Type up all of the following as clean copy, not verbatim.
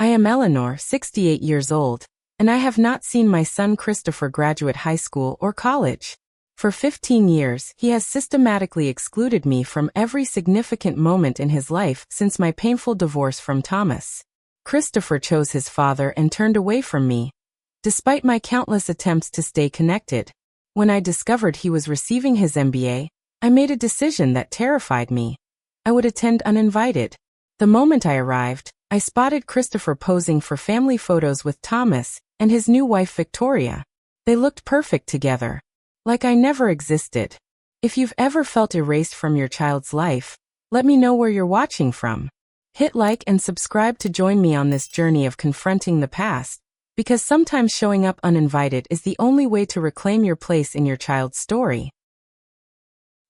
am Eleanor, 68 years old, and I have not seen my son Christopher graduate high school or college. For 15 years, he has systematically excluded me from every significant moment in his life since my painful divorce from Thomas. Christopher chose his father and turned away from me, despite my countless attempts to stay connected. When I discovered he was receiving his MBA, I made a decision that terrified me. I would attend uninvited. The moment I arrived, I spotted Christopher posing for family photos with Thomas and his new wife Victoria. They looked perfect together, like I never existed. If you've ever felt erased from your child's life, let me know where you're watching from. Hit like and subscribe to join me on this journey of confronting the past, because sometimes showing up uninvited is the only way to reclaim your place in your child's story.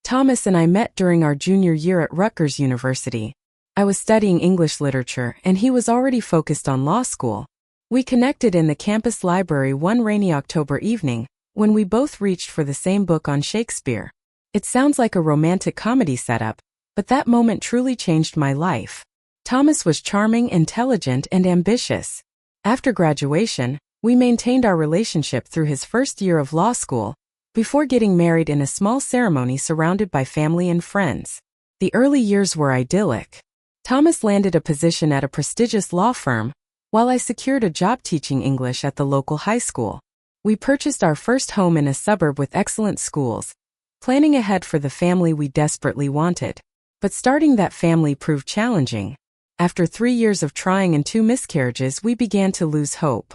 Thomas and I met during our junior year at Rutgers University. I was studying English literature and he was already focused on law school. We connected in the campus library one rainy October evening, when we both reached for the same book on Shakespeare. It sounds like a romantic comedy setup, but that moment truly changed my life. Thomas was charming, intelligent, and ambitious. After graduation, we maintained our relationship through his first year of law school, before getting married in a small ceremony surrounded by family and friends. The early years were idyllic. Thomas landed a position at a prestigious law firm, while I secured a job teaching English at the local high school. We purchased our first home in a suburb with excellent schools, planning ahead for the family we desperately wanted. But starting that family proved challenging. After 3 years of trying and 2 miscarriages, we began to lose hope.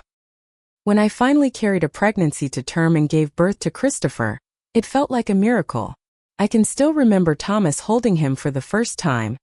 When I finally carried a pregnancy to term and gave birth to Christopher, it felt like a miracle. I can still remember Thomas holding him for the first time,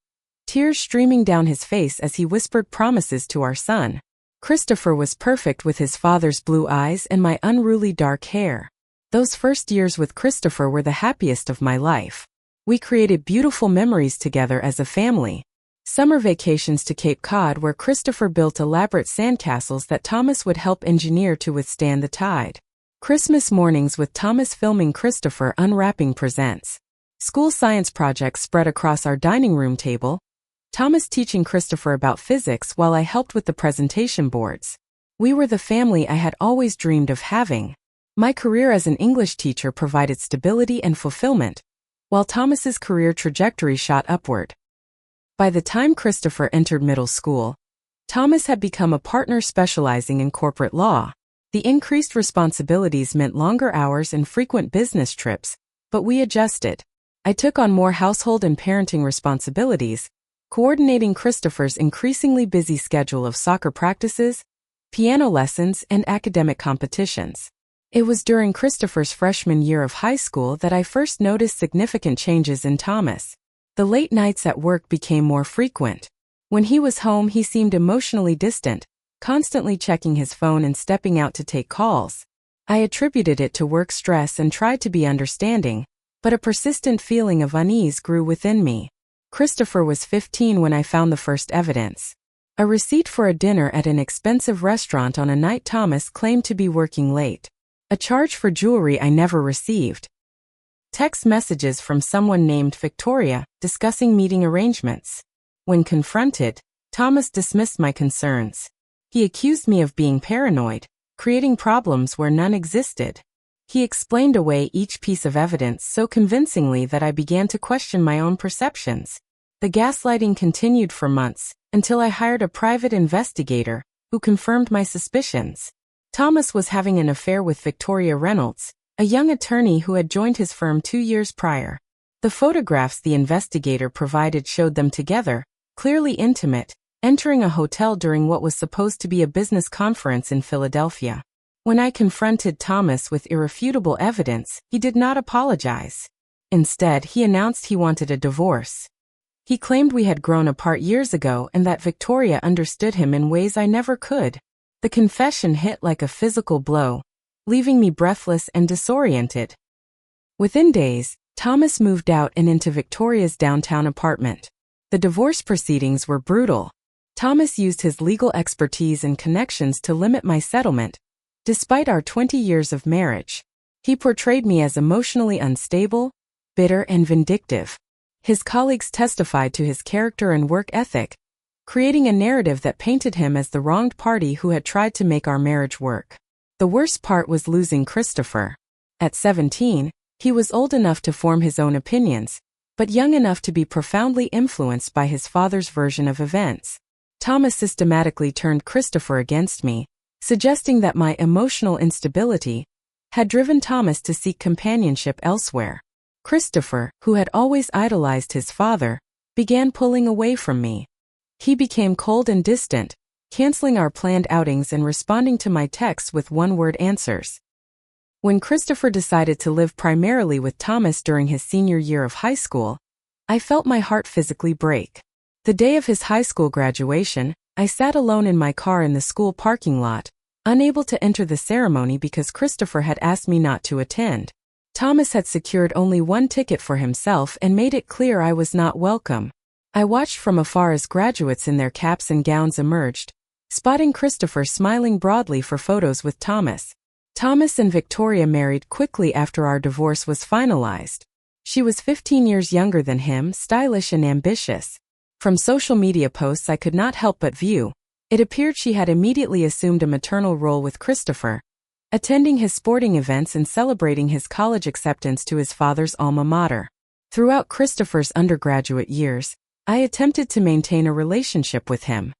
tears streaming down his face as he whispered promises to our son. Christopher was perfect with his father's blue eyes and my unruly dark hair. Those first years with Christopher were the happiest of my life. We created beautiful memories together as a family. Summer vacations to Cape Cod, where Christopher built elaborate sandcastles that Thomas would help engineer to withstand the tide. Christmas mornings with Thomas filming Christopher unwrapping presents. School science projects spread across our dining room table, Thomas teaching Christopher about physics while I helped with the presentation boards. We were the family I had always dreamed of having. My career as an English teacher provided stability and fulfillment, while Thomas's career trajectory shot upward. By the time Christopher entered middle school, Thomas had become a partner specializing in corporate law. The increased responsibilities meant longer hours and frequent business trips, but we adjusted. I took on more household and parenting responsibilities, coordinating Christopher's increasingly busy schedule of soccer practices, piano lessons, and academic competitions. It was during Christopher's freshman year of high school that I first noticed significant changes in Thomas. The late nights at work became more frequent. When he was home, he seemed emotionally distant, constantly checking his phone and stepping out to take calls. I attributed it to work stress and tried to be understanding, but a persistent feeling of unease grew within me. Christopher was 15 when I found the first evidence. A receipt for a dinner at an expensive restaurant on a night Thomas claimed to be working late. A charge for jewelry I never received. Text messages from someone named Victoria, discussing meeting arrangements. When confronted, Thomas dismissed my concerns. He accused me of being paranoid, creating problems where none existed. He explained away each piece of evidence so convincingly that I began to question my own perceptions. The gaslighting continued for months, until I hired a private investigator, who confirmed my suspicions. Thomas was having an affair with Victoria Reynolds, a young attorney who had joined his firm 2 years prior. The photographs the investigator provided showed them together, clearly intimate, entering a hotel during what was supposed to be a business conference in Philadelphia. When I confronted Thomas with irrefutable evidence, he did not apologize. Instead, he announced he wanted a divorce. He claimed we had grown apart years ago and that Victoria understood him in ways I never could. The confession hit like a physical blow, leaving me breathless and disoriented. Within days, Thomas moved out and into Victoria's downtown apartment. The divorce proceedings were brutal. Thomas used his legal expertise and connections to limit my settlement, despite our 20 years of marriage. He portrayed me as emotionally unstable, bitter, and vindictive. His colleagues testified to his character and work ethic, creating a narrative that painted him as the wronged party who had tried to make our marriage work. The worst part was losing Christopher. At 17, he was old enough to form his own opinions, but young enough to be profoundly influenced by his father's version of events. Thomas systematically turned Christopher against me, suggesting that my emotional instability had driven Thomas to seek companionship elsewhere. Christopher, who had always idolized his father, began pulling away from me. He became cold and distant, canceling our planned outings and responding to my texts with one-word answers. When Christopher decided to live primarily with Thomas during his senior year of high school, I felt my heart physically break. The day of his high school graduation, I sat alone in my car in the school parking lot, unable to enter the ceremony because Christopher had asked me not to attend. Thomas had secured only one ticket for himself and made it clear I was not welcome. I watched from afar as graduates in their caps and gowns emerged, spotting Christopher smiling broadly for photos with Thomas. Thomas and Victoria married quickly after our divorce was finalized. She was 15 years younger than him, stylish and ambitious. From social media posts I could not help but view, it appeared she had immediately assumed a maternal role with Christopher, attending his sporting events and celebrating his college acceptance to his father's alma mater. Throughout Christopher's undergraduate years, I attempted to maintain a relationship with him.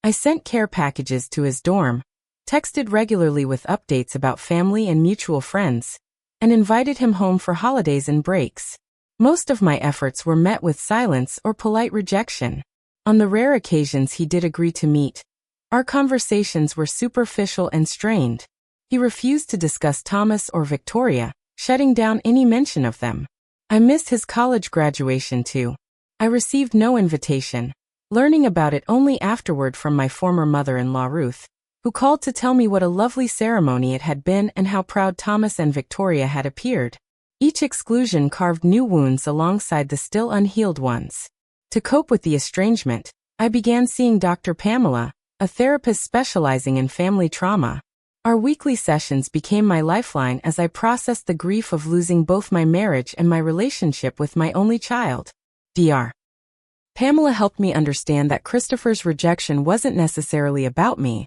I sent care packages to his dorm, texted regularly with updates about family and mutual friends, and invited him home for holidays and breaks. Most of my efforts were met with silence or polite rejection. On the rare occasions he did agree to meet, our conversations were superficial and strained. He refused to discuss Thomas or Victoria, shutting down any mention of them. I missed his college graduation too. I received no invitation, learning about it only afterward from my former mother-in-law Ruth, who called to tell me what a lovely ceremony it had been and how proud Thomas and Victoria had appeared. Each exclusion carved new wounds alongside the still unhealed ones. To cope with the estrangement, I began seeing Dr. Pamela, a therapist specializing in family trauma. Our weekly sessions became my lifeline as I processed the grief of losing both my marriage and my relationship with my only child. Dr. Pamela helped me understand that Christopher's rejection wasn't necessarily about me,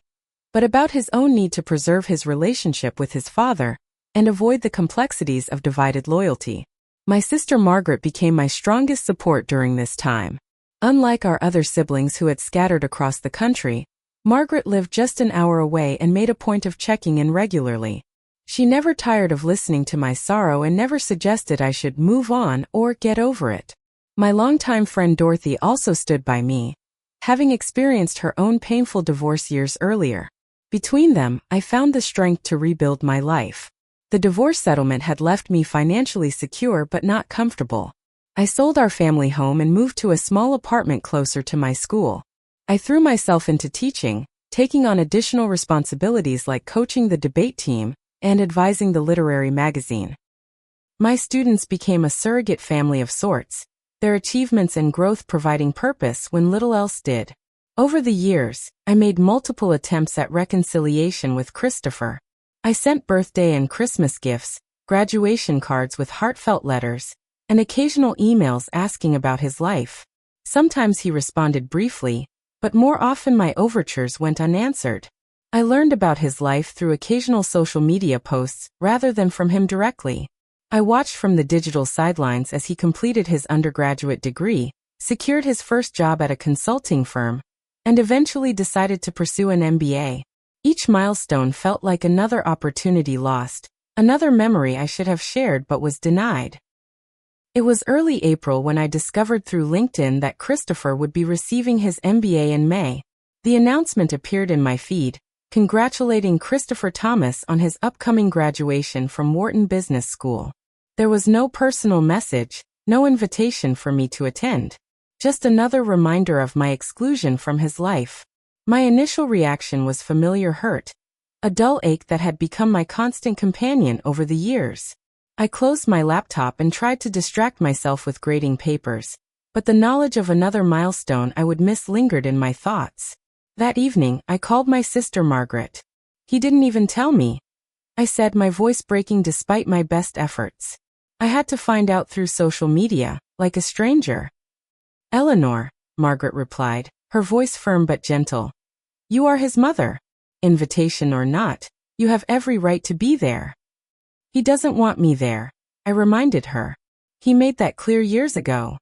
but about his own need to preserve his relationship with his father and avoid the complexities of divided loyalty. My sister Margaret became my strongest support during this time. Unlike our other siblings who had scattered across the country, Margaret lived just an hour away and made a point of checking in regularly. She never tired of listening to my sorrow and never suggested I should move on or get over it. My longtime friend Dorothy also stood by me, having experienced her own painful divorce years earlier. Between them, I found the strength to rebuild my life. The divorce settlement had left me financially secure but not comfortable. I sold our family home and moved to a small apartment closer to my school. I threw myself into teaching, taking on additional responsibilities like coaching the debate team and advising the literary magazine. My students became a surrogate family of sorts, their achievements and growth providing purpose when little else did. Over the years, I made multiple attempts at reconciliation with Christopher. I sent birthday and Christmas gifts, graduation cards with heartfelt letters, and occasional emails asking about his life. Sometimes he responded briefly, but more often my overtures went unanswered. I learned about his life through occasional social media posts rather than from him directly. I watched from the digital sidelines as he completed his undergraduate degree, secured his first job at a consulting firm, and eventually decided to pursue an MBA. Each milestone felt like another opportunity lost, another memory I should have shared but was denied. It was early April when I discovered through LinkedIn that Christopher would be receiving his MBA in May. The announcement appeared in my feed, congratulating Christopher Thomas on his upcoming graduation from Wharton Business School. There was no personal message, no invitation for me to attend. Just another reminder of my exclusion from his life. My initial reaction was familiar hurt, a dull ache that had become my constant companion over the years. I closed my laptop and tried to distract myself with grading papers, but the knowledge of another milestone I would miss lingered in my thoughts. That evening, I called my sister Margaret. "He didn't even tell me," I said, my voice breaking despite my best efforts. "I had to find out through social media, like a stranger." "Eleanor," Margaret replied, her voice firm but gentle. You are his mother. Invitation or not, you have every right to be there. He doesn't want me there, I reminded her. He made that clear years ago.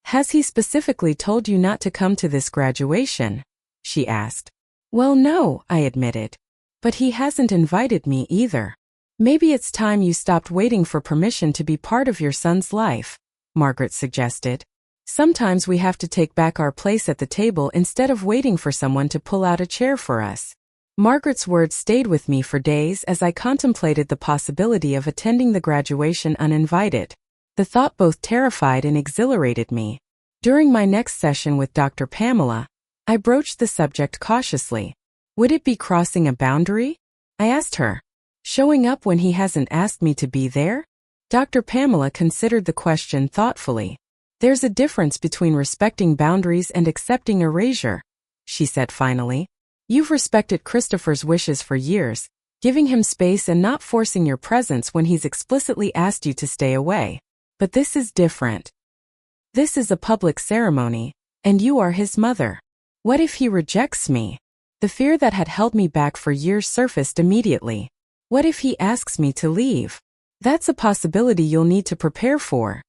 Has he specifically told you not to come to this graduation? She asked. Well, no, I admitted. But he hasn't invited me either. Maybe it's time you stopped waiting for permission to be part of your son's life, Margaret suggested. Sometimes we have to take back our place at the table instead of waiting for someone to pull out a chair for us. Margaret's words stayed with me for days as I contemplated the possibility of attending the graduation uninvited. The thought both terrified and exhilarated me. During my next session with Dr. Pamela, I broached the subject cautiously. Would it be crossing a boundary? I asked her. Showing up when he hasn't asked me to be there? Dr. Pamela considered the question thoughtfully. There's a difference between respecting boundaries and accepting erasure, she said finally. You've respected Christopher's wishes for years, giving him space and not forcing your presence when he's explicitly asked you to stay away. But this is different. This is a public ceremony, and you are his mother. What if he rejects me? The fear that had held me back for years surfaced immediately. What if he asks me to leave? That's a possibility you'll need to prepare for,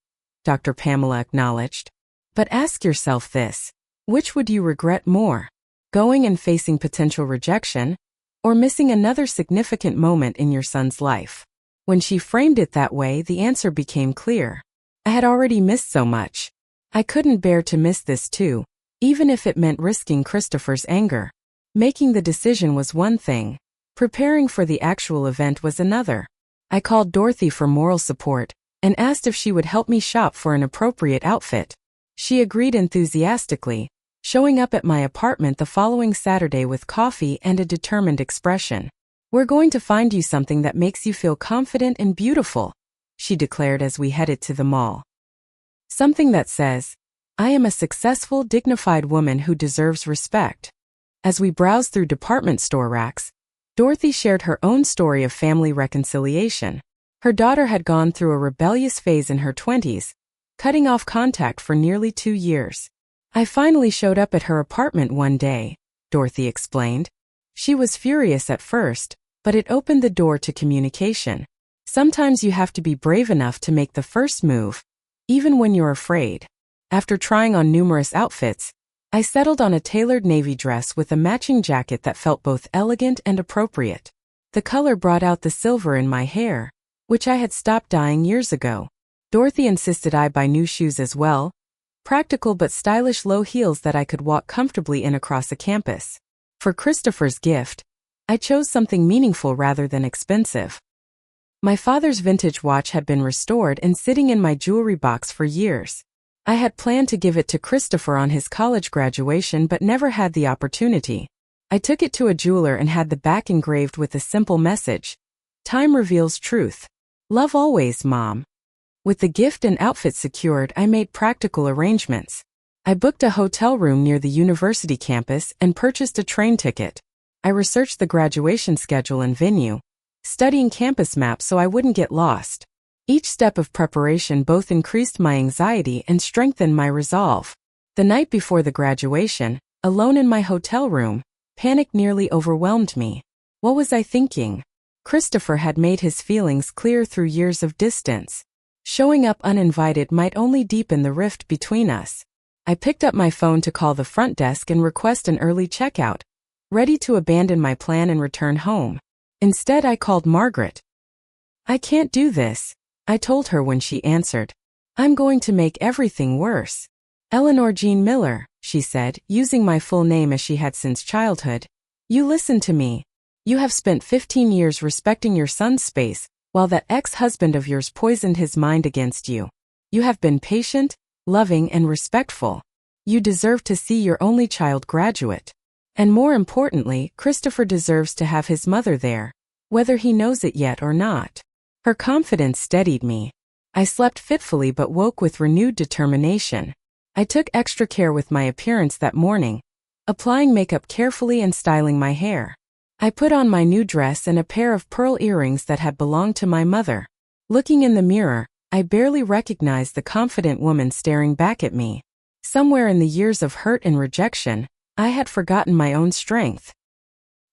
Dr. Pamela acknowledged. But ask yourself this. Which would you regret more? Going and facing potential rejection, or missing another significant moment in your son's life? When she framed it that way, the answer became clear. I had already missed so much. I couldn't bear to miss this too, even if it meant risking Christopher's anger. Making the decision was one thing. Preparing for the actual event was another. I called Dorothy for moral support and asked if she would help me shop for an appropriate outfit. She agreed enthusiastically, showing up at my apartment the following Saturday with coffee and a determined expression. We're going to find you something that makes you feel confident and beautiful, she declared as we headed to the mall. Something that says, I am a successful, dignified woman who deserves respect. As we browsed through department store racks, Dorothy shared her own story of family reconciliation. Her daughter had gone through a rebellious phase in her 20s, cutting off contact for nearly 2 years. I finally showed up at her apartment one day, Dorothy explained. She was furious at first, but it opened the door to communication. Sometimes you have to be brave enough to make the first move, even when you're afraid. After trying on numerous outfits, I settled on a tailored navy dress with a matching jacket that felt both elegant and appropriate. The color brought out the silver in my hair, which I had stopped dyeing years ago. Dorothy insisted I buy new shoes as well, practical but stylish low heels that I could walk comfortably in across a campus. For Christopher's gift, I chose something meaningful rather than expensive. My father's vintage watch had been restored and sitting in my jewelry box for years. I had planned to give it to Christopher on his college graduation but never had the opportunity. I took it to a jeweler and had the back engraved with a simple message. Time reveals truth. Love always, Mom. With the gift and outfit secured, I made practical arrangements. I booked a hotel room near the university campus and purchased a train ticket. I researched the graduation schedule and venue, studying campus maps so I wouldn't get lost. Each step of preparation both increased my anxiety and strengthened my resolve. The night before the graduation, alone in my hotel room, panic nearly overwhelmed me. What was I thinking? Christopher had made his feelings clear through years of distance. Showing up uninvited might only deepen the rift between us. I picked up my phone to call the front desk and request an early checkout, ready to abandon my plan and return home. Instead, I called Margaret. I can't do this, I told her when she answered. I'm going to make everything worse. Eleanor Jean Miller, she said, using my full name as she had since childhood. You listen to me. You have spent 15 years respecting your son's space, while that ex-husband of yours poisoned his mind against you. You have been patient, loving, and respectful. You deserve to see your only child graduate. And more importantly, Christopher deserves to have his mother there, whether he knows it yet or not. Her confidence steadied me. I slept fitfully but woke with renewed determination. I took extra care with my appearance that morning, applying makeup carefully and styling my hair. I put on my new dress and a pair of pearl earrings that had belonged to my mother. Looking in the mirror, I barely recognized the confident woman staring back at me. Somewhere in the years of hurt and rejection, I had forgotten my own strength.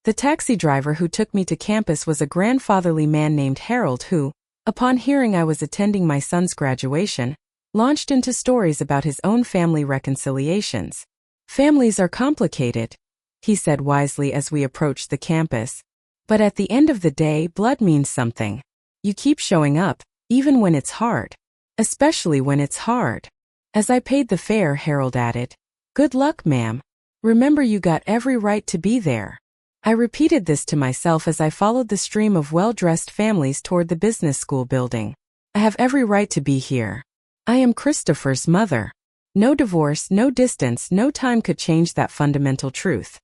The taxi driver who took me to campus was a grandfatherly man named Harold who, upon hearing I was attending my son's graduation, launched into stories about his own family reconciliations. "Families are complicated," he said wisely as we approached the campus. "But at the end of the day, blood means something. You keep showing up, even when it's hard. Especially when it's hard." As I paid the fare, Harold added, "Good luck, ma'am. Remember, you got every right to be there." I repeated this to myself as I followed the stream of well-dressed families toward the business school building. I have every right to be here. I am Christopher's mother. No divorce, no distance, no time could change that fundamental truth.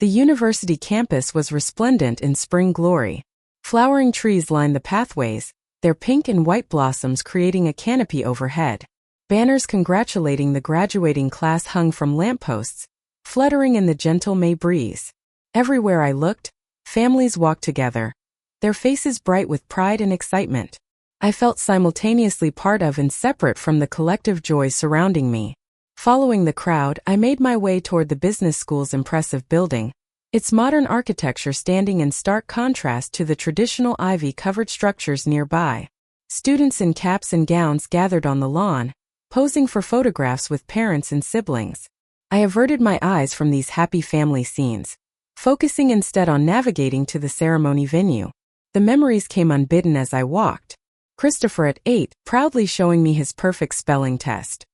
The university campus was resplendent in spring glory. Flowering trees lined the pathways, their pink and white blossoms creating a canopy overhead. Banners congratulating the graduating class hung from lampposts, fluttering in the gentle May breeze. Everywhere I looked, families walked together, their faces bright with pride and excitement. I felt simultaneously part of and separate from the collective joy surrounding me. Following the crowd, I made my way toward the business school's impressive building, its modern architecture standing in stark contrast to the traditional ivy-covered structures nearby. Students in caps and gowns gathered on the lawn, posing for photographs with parents and siblings. I averted my eyes from these happy family scenes, focusing instead on navigating to the ceremony venue. The memories came unbidden as I walked. Christopher at 8, proudly showing me his perfect spelling test.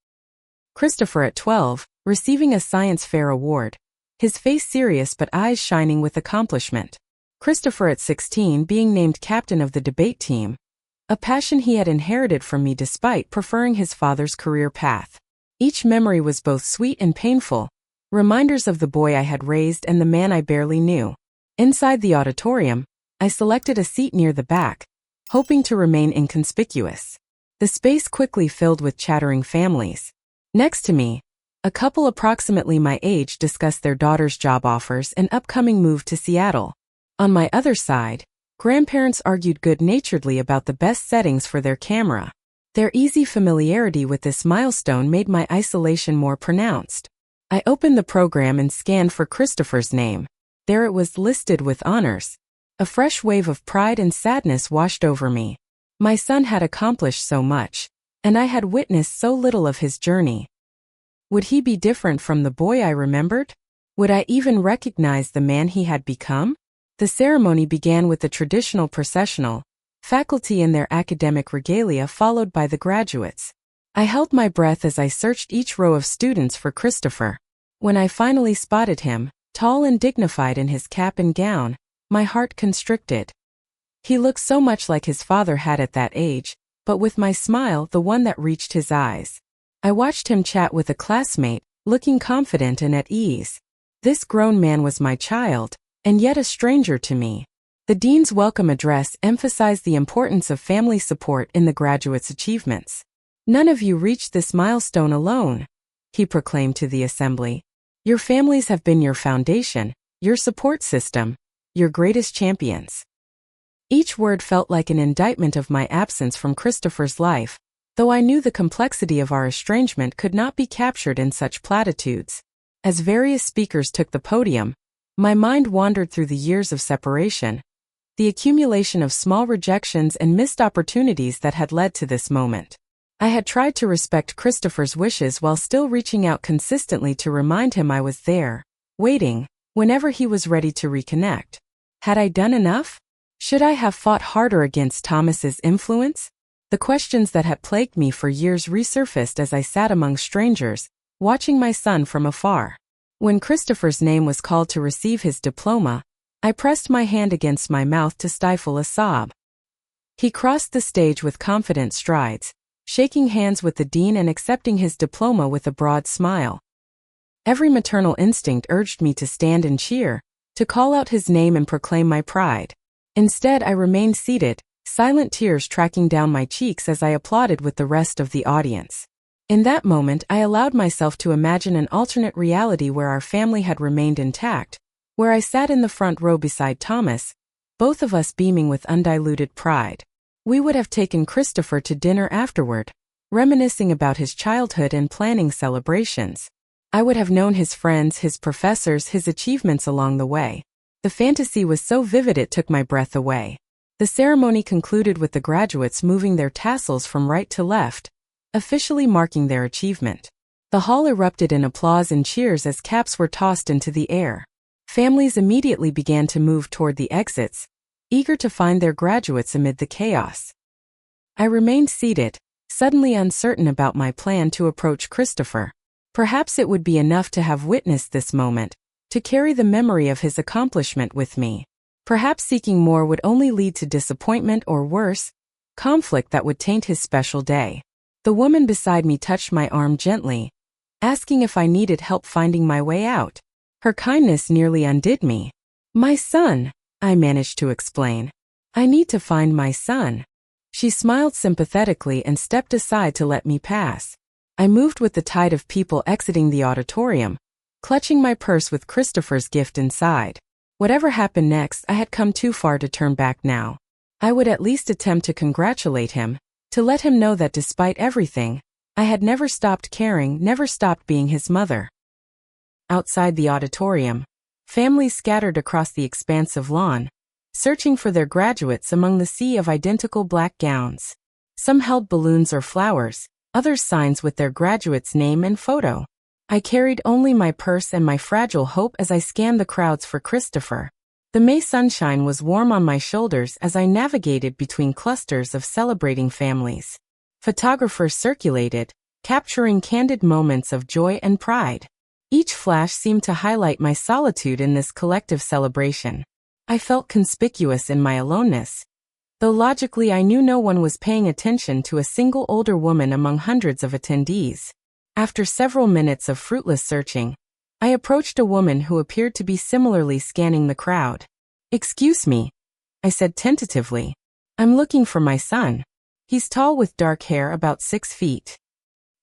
Christopher at 12, receiving a science fair award, his face serious but eyes shining with accomplishment. Christopher at 16 being named captain of the debate team, a passion he had inherited from me despite preferring his father's career path. Each memory was both sweet and painful, reminders of the boy I had raised and the man I barely knew. Inside the auditorium, I selected a seat near the back, hoping to remain inconspicuous. The space quickly filled with chattering families. Next to me, a couple approximately my age discussed their daughter's job offers and upcoming move to Seattle. On my other side, grandparents argued good-naturedly about the best settings for their camera. Their easy familiarity with this milestone made my isolation more pronounced. I opened the program and scanned for Christopher's name. There it was, listed with honors. A fresh wave of pride and sadness washed over me. My son had accomplished so much, and I had witnessed so little of his journey. Would he be different from the boy I remembered? Would I even recognize the man he had become? The ceremony began with the traditional processional, faculty in their academic regalia followed by the graduates. I held my breath as I searched each row of students for Christopher. When I finally spotted him, tall and dignified in his cap and gown, my heart constricted. He looked so much like his father had at that age, but with my smile, the one that reached his eyes. I watched him chat with a classmate, looking confident and at ease. This grown man was my child, and yet a stranger to me. The dean's welcome address emphasized the importance of family support in the graduates' achievements. "None of you reached this milestone alone," he proclaimed to the assembly. "Your families have been your foundation, your support system, your greatest champions." Each word felt like an indictment of my absence from Christopher's life, though I knew the complexity of our estrangement could not be captured in such platitudes. As various speakers took the podium, my mind wandered through the years of separation, the accumulation of small rejections and missed opportunities that had led to this moment. I had tried to respect Christopher's wishes while still reaching out consistently to remind him I was there, waiting, whenever he was ready to reconnect. Had I done enough? Should I have fought harder against Thomas's influence? The questions that had plagued me for years resurfaced as I sat among strangers, watching my son from afar. When Christopher's name was called to receive his diploma, I pressed my hand against my mouth to stifle a sob. He crossed the stage with confident strides, shaking hands with the dean and accepting his diploma with a broad smile. Every maternal instinct urged me to stand and cheer, to call out his name and proclaim my pride. Instead, I remained seated, silent tears tracking down my cheeks as I applauded with the rest of the audience. In that moment, I allowed myself to imagine an alternate reality where our family had remained intact, where I sat in the front row beside Thomas, both of us beaming with undiluted pride. We would have taken Christopher to dinner afterward, reminiscing about his childhood and planning celebrations. I would have known his friends, his professors, his achievements along the way. The fantasy was so vivid it took my breath away. The ceremony concluded with the graduates moving their tassels from right to left, officially marking their achievement. The hall erupted in applause and cheers as caps were tossed into the air. Families immediately began to move toward the exits, eager to find their graduates amid the chaos. I remained seated, suddenly uncertain about my plan to approach Christopher. Perhaps it would be enough to have witnessed this moment, to carry the memory of his accomplishment with me. Perhaps seeking more would only lead to disappointment or worse, conflict that would taint his special day. The woman beside me touched my arm gently, asking if I needed help finding my way out. Her kindness nearly undid me. "My son," I managed to explain. "I need to find my son." She smiled sympathetically and stepped aside to let me pass. I moved with the tide of people exiting the auditorium, clutching my purse with Christopher's gift inside. Whatever happened next, I had come too far to turn back now. I would at least attempt to congratulate him, to let him know that despite everything, I had never stopped caring, never stopped being his mother. Outside the auditorium, families scattered across the expansive lawn, searching for their graduates among the sea of identical black gowns. Some held balloons or flowers, others signs with their graduate's name and photo. I carried only my purse and my fragile hope as I scanned the crowds for Christopher. The May sunshine was warm on my shoulders as I navigated between clusters of celebrating families. Photographers circulated, capturing candid moments of joy and pride. Each flash seemed to highlight my solitude in this collective celebration. I felt conspicuous in my aloneness, though logically I knew no one was paying attention to a single older woman among hundreds of attendees. After several minutes of fruitless searching, I approached a woman who appeared to be similarly scanning the crowd. "Excuse me," I said tentatively. "I'm looking for my son. He's tall with dark hair about 6 feet."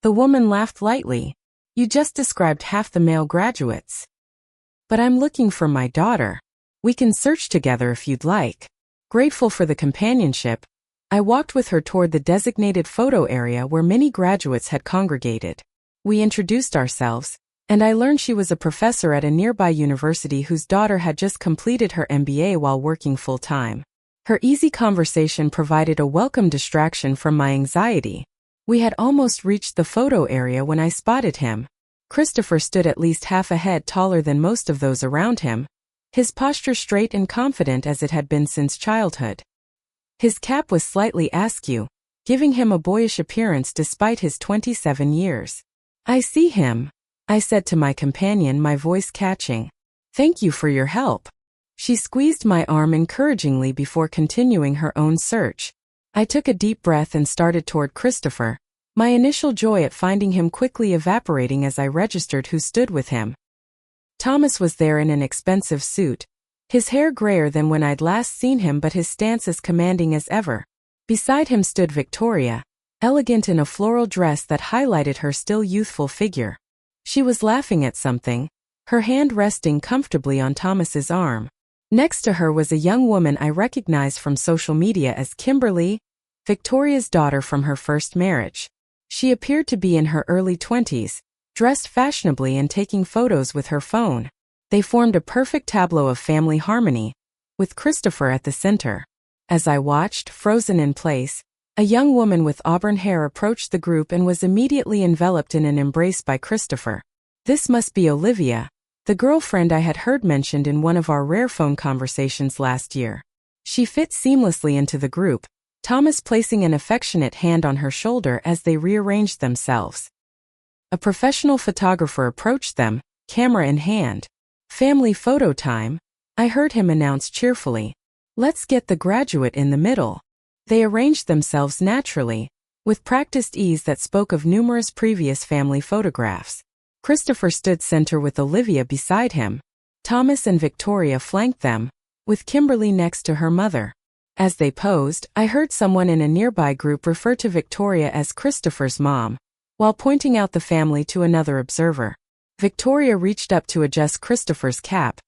The woman laughed lightly. "You just described half the male graduates." "But I'm looking for my daughter. We can search together if you'd like." Grateful for the companionship, I walked with her toward the designated photo area where many graduates had congregated. We introduced ourselves, and I learned she was a professor at a nearby university whose daughter had just completed her MBA while working full-time. Her easy conversation provided a welcome distraction from my anxiety. We had almost reached the photo area when I spotted him. Christopher stood at least half a head taller than most of those around him, his posture straight and confident as it had been since childhood. His cap was slightly askew, giving him a boyish appearance despite his 27 years. "I see him," I said to my companion, my voice catching. "Thank you for your help." She squeezed my arm encouragingly before continuing her own search. I took a deep breath and started toward Christopher, my initial joy at finding him quickly evaporating as I registered who stood with him. Thomas was there in an expensive suit, his hair grayer than when I'd last seen him but his stance as commanding as ever. Beside him stood Victoria, elegant in a floral dress that highlighted her still youthful figure. She was laughing at something, her hand resting comfortably on Thomas's arm. Next to her was a young woman I recognized from social media as Kimberly, Victoria's daughter from her first marriage. She appeared to be in her early 20s, dressed fashionably and taking photos with her phone. They formed a perfect tableau of family harmony, with Christopher at the center. As I watched, frozen in place, a young woman with auburn hair approached the group and was immediately enveloped in an embrace by Christopher. This must be Olivia, the girlfriend I had heard mentioned in one of our rare phone conversations last year. She fit seamlessly into the group, Thomas placing an affectionate hand on her shoulder as they rearranged themselves. A professional photographer approached them, camera in hand. "Family photo time," I heard him announce cheerfully. "Let's get the graduate in the middle." They arranged themselves naturally, with practiced ease that spoke of numerous previous family photographs. Christopher stood center with Olivia beside him. Thomas and Victoria flanked them, with Kimberly next to her mother. As they posed, I heard someone in a nearby group refer to Victoria as Christopher's mom, while pointing out the family to another observer. Victoria reached up to adjust Christopher's cap,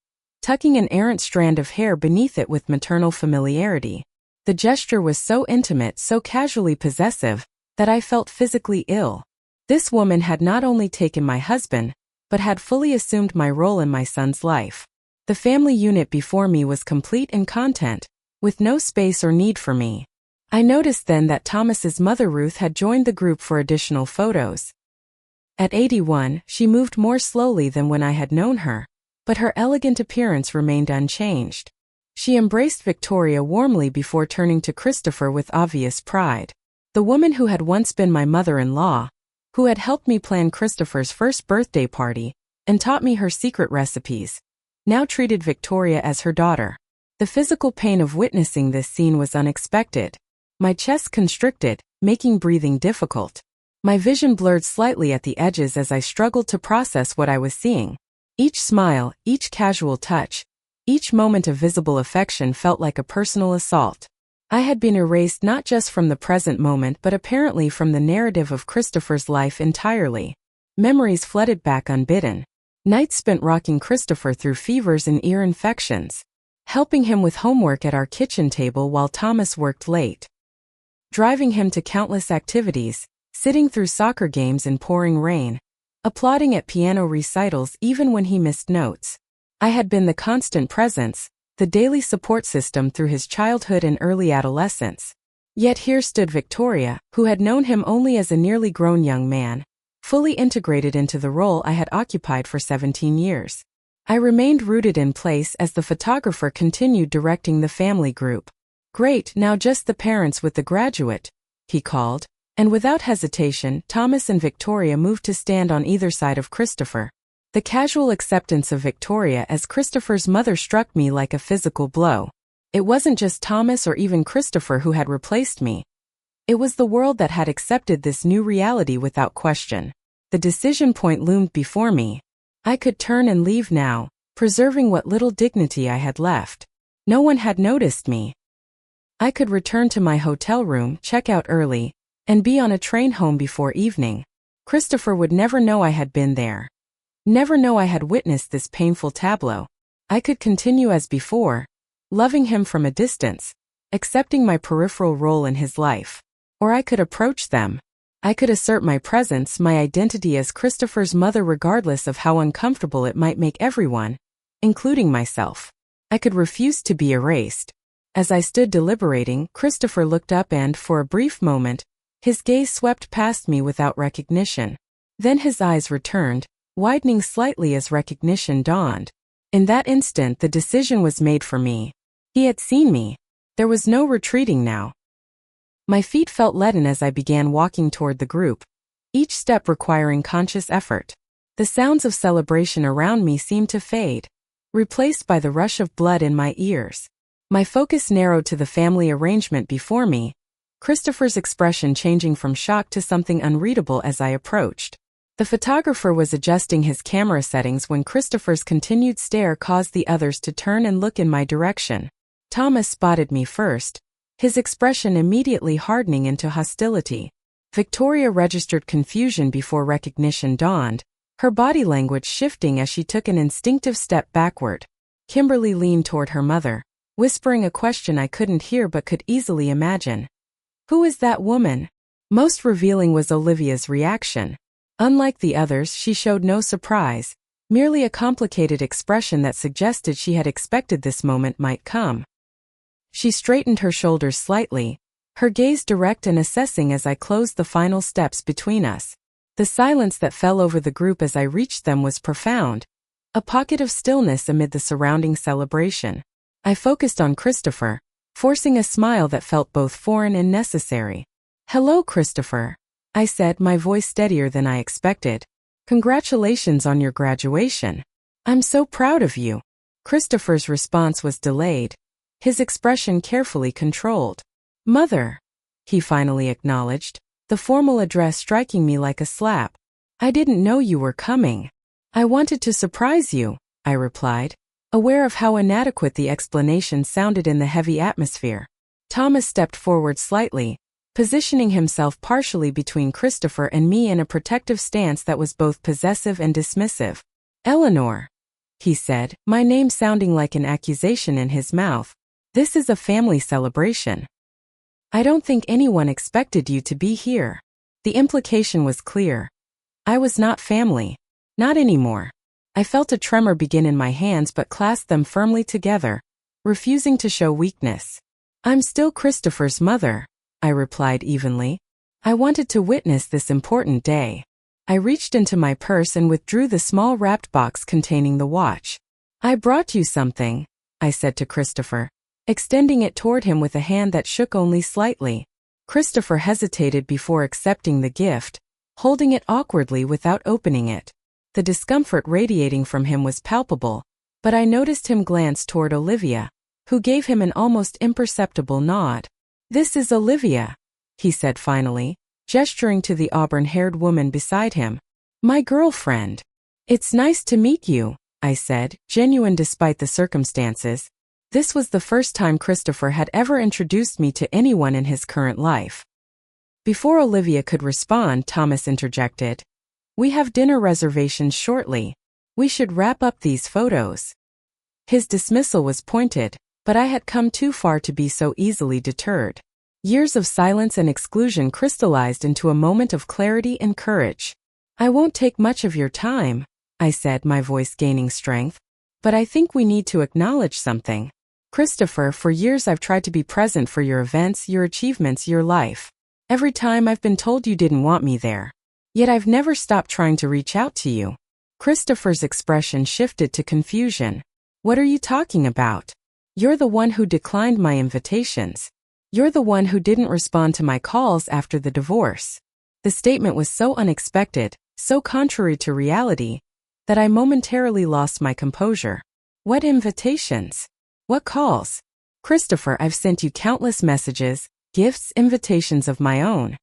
tucking an errant strand of hair beneath it with maternal familiarity. The gesture was so intimate, so casually possessive, that I felt physically ill. This woman had not only taken my husband, but had fully assumed my role in my son's life. The family unit before me was complete in content, with no space or need for me. I noticed then that Thomas's mother Ruth had joined the group for additional photos. At 81, she moved more slowly than when I had known her, but her elegant appearance remained unchanged. She embraced Victoria warmly before turning to Christopher with obvious pride. The woman who had once been my mother-in-law, who had helped me plan Christopher's first birthday party, and taught me her secret recipes, now treated Victoria as her daughter. The physical pain of witnessing this scene was unexpected. My chest constricted, making breathing difficult. My vision blurred slightly at the edges as I struggled to process what I was seeing. Each smile, each casual touch, each moment of visible affection felt like a personal assault. I had been erased not just from the present moment but apparently from the narrative of Christopher's life entirely. Memories flooded back unbidden. Nights spent rocking Christopher through fevers and ear infections, helping him with homework at our kitchen table while Thomas worked late, driving him to countless activities, sitting through soccer games in pouring rain, applauding at piano recitals even when he missed notes. I had been the constant presence, the daily support system through his childhood and early adolescence. Yet here stood Victoria, who had known him only as a nearly grown young man, fully integrated into the role I had occupied for 17 years. I remained rooted in place as the photographer continued directing the family group. "Great, now just the parents with the graduate," he called, and without hesitation, Thomas and Victoria moved to stand on either side of Christopher. The casual acceptance of Victoria as Christopher's mother struck me like a physical blow. It wasn't just Thomas or even Christopher who had replaced me. It was the world that had accepted this new reality without question. The decision point loomed before me. I could turn and leave now, preserving what little dignity I had left. No one had noticed me. I could return to my hotel room, check out early, and be on a train home before evening. Christopher would never know I had been there. Never know I had witnessed this painful tableau. I could continue as before, loving him from a distance, accepting my peripheral role in his life. Or I could approach them. I could assert my presence, my identity as Christopher's mother regardless of how uncomfortable it might make everyone, including myself. I could refuse to be erased. As I stood deliberating, Christopher looked up and, for a brief moment, his gaze swept past me without recognition. Then his eyes returned, widening slightly as recognition dawned. In that instant the decision was made for me. He had seen me. There was no retreating now. My feet felt leaden as I began walking toward the group, each step requiring conscious effort. The sounds of celebration around me seemed to fade, replaced by the rush of blood in my ears. My focus narrowed to the family arrangement before me, Christopher's expression changing from shock to something unreadable as I approached. The photographer was adjusting his camera settings when Christopher's continued stare caused the others to turn and look in my direction. Thomas spotted me first, his expression immediately hardening into hostility. Victoria registered confusion before recognition dawned, her body language shifting as she took an instinctive step backward. Kimberly leaned toward her mother, whispering a question I couldn't hear but could easily imagine. "Who is that woman?" Most revealing was Olivia's reaction. Unlike the others, she showed no surprise, merely a complicated expression that suggested she had expected this moment might come. She straightened her shoulders slightly, her gaze direct and assessing as I closed the final steps between us. The silence that fell over the group as I reached them was profound, a pocket of stillness amid the surrounding celebration. I focused on Christopher, forcing a smile that felt both foreign and necessary. "Hello, Christopher," I said, my voice steadier than I expected. "Congratulations on your graduation. I'm so proud of you." Christopher's response was delayed, his expression carefully controlled. "Mother," he finally acknowledged, the formal address striking me like a slap. "I didn't know you were coming." "I wanted to surprise you," I replied, aware of how inadequate the explanation sounded in the heavy atmosphere. Thomas stepped forward slightly, positioning himself partially between Christopher and me in a protective stance that was both possessive and dismissive. "Eleanor," he said, my name sounding like an accusation in his mouth. "This is a family celebration." I don't think anyone expected you to be here. The implication was clear. I was not family. Not anymore. I felt a tremor begin in my hands but clasped them firmly together, refusing to show weakness. I'm still Christopher's mother, I replied evenly. I wanted to witness this important day. I reached into my purse and withdrew the small wrapped box containing the watch. I brought you something, I said to Christopher, extending it toward him with a hand that shook only slightly. Christopher hesitated before accepting the gift, holding it awkwardly without opening it. The discomfort radiating from him was palpable, but I noticed him glance toward Olivia, who gave him an almost imperceptible nod. This is Olivia, he said finally, gesturing to the auburn-haired woman beside him. My girlfriend. It's nice to meet you, I said, genuine despite the circumstances. This was the first time Christopher had ever introduced me to anyone in his current life. Before Olivia could respond, Thomas interjected. We have dinner reservations shortly. We should wrap up these photos. His dismissal was pointed, but I had come too far to be so easily deterred. Years of silence and exclusion crystallized into a moment of clarity and courage. I won't take much of your time, I said, my voice gaining strength. But I think we need to acknowledge something. Christopher, for years I've tried to be present for your events, your achievements, your life. Every time I've been told you didn't want me there. Yet I've never stopped trying to reach out to you. Christopher's expression shifted to confusion. What are you talking about? You're the one who declined my invitations. You're the one who didn't respond to my calls after the divorce. The statement was so unexpected, so contrary to reality, that I momentarily lost my composure. What invitations? What calls? Christopher, I've sent you countless messages, gifts, invitations of my own.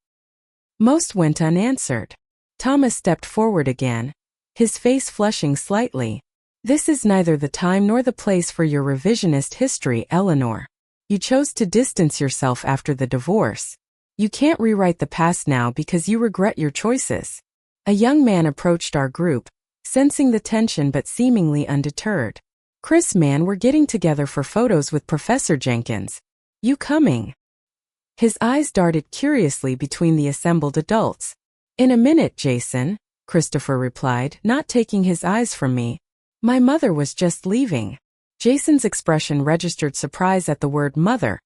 Most went unanswered. Thomas stepped forward again, his face flushing slightly. This is neither the time nor the place for your revisionist history, Eleanor. You chose to distance yourself after the divorce. You can't rewrite the past now because you regret your choices. A young man approached our group, sensing the tension but seemingly undeterred. Chris, man, we're getting together for photos with Professor Jenkins. You coming? His eyes darted curiously between the assembled adults. In a minute, Jason, Christopher replied, not taking his eyes from me. My mother was just leaving. Jason's expression registered surprise at the word mother,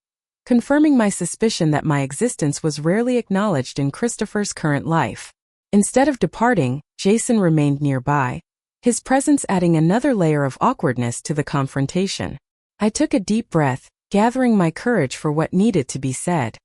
confirming my suspicion that my existence was rarely acknowledged in Christopher's current life. Instead of departing, Jason remained nearby, his presence adding another layer of awkwardness to the confrontation. I took a deep breath, gathering my courage for what needed to be said.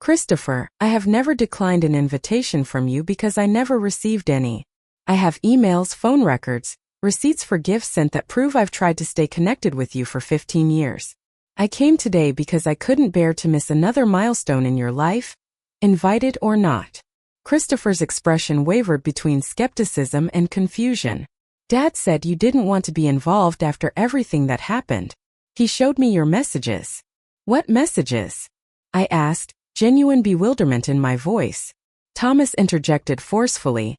Christopher, I have never declined an invitation from you because I never received any. I have emails, phone records, receipts for gifts sent that prove I've tried to stay connected with you for 15 years. I came today because I couldn't bear to miss another milestone in your life, invited or not. Christopher's expression wavered between skepticism and confusion. Dad said you didn't want to be involved after everything that happened. He showed me your messages. What messages? I asked, genuine bewilderment in my voice. Thomas interjected forcefully.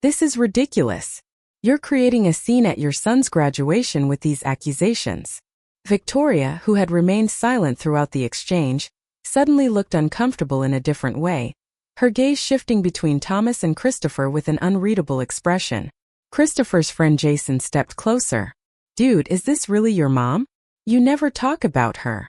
This is ridiculous. You're creating a scene at your son's graduation with these accusations. Victoria, who had remained silent throughout the exchange, suddenly looked uncomfortable in a different way, her gaze shifting between Thomas and Christopher with an unreadable expression. Christopher's friend Jason stepped closer. Dude, is this really your mom? You never talk about her.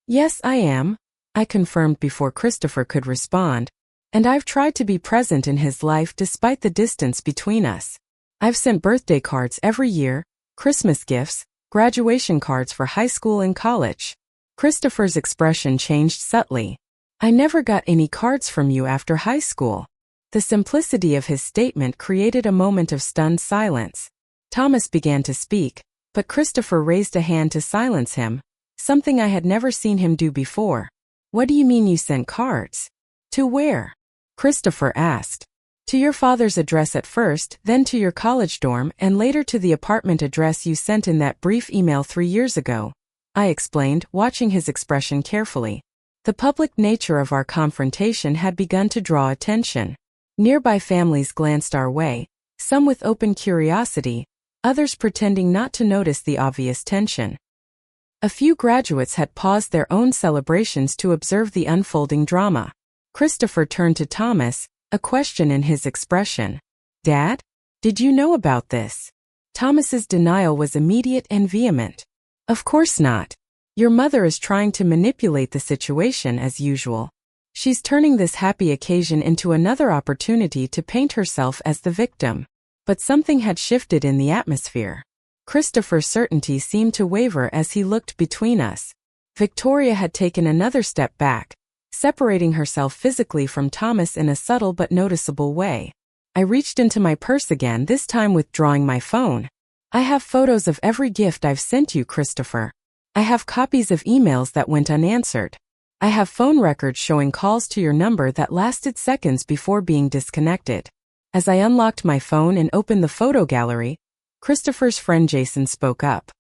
Yes, I am, I confirmed before Christopher could respond, and I've tried to be present in his life despite the distance between us. I've sent birthday cards every year, Christmas gifts, graduation cards for high school and college. Christopher's expression changed subtly. I never got any cards from you after high school. The simplicity of his statement created a moment of stunned silence. Thomas began to speak, but Christopher raised a hand to silence him, something I had never seen him do before. What do you mean you sent cards? To where? Christopher asked. To your father's address at first, then to your college dorm, and later to the apartment address you sent in that brief email 3 years ago, I explained, watching his expression carefully. The public nature of our confrontation had begun to draw attention. Nearby families glanced our way, some with open curiosity, others pretending not to notice the obvious tension. A few graduates had paused their own celebrations to observe the unfolding drama. Christopher turned to Thomas, a question in his expression. "Dad? Did you know about this?" Thomas's denial was immediate and vehement. "Of course not. Your mother is trying to manipulate the situation as usual. She's turning this happy occasion into another opportunity to paint herself as the victim." But something had shifted in the atmosphere. Christopher's certainty seemed to waver as he looked between us. Victoria had taken another step back, separating herself physically from Thomas in a subtle but noticeable way. I reached into my purse again, this time withdrawing my phone. "I have photos of every gift I've sent you, Christopher. I have copies of emails that went unanswered. I have phone records showing calls to your number that lasted seconds before being disconnected." As I unlocked my phone and opened the photo gallery, Christopher's friend Jason spoke up.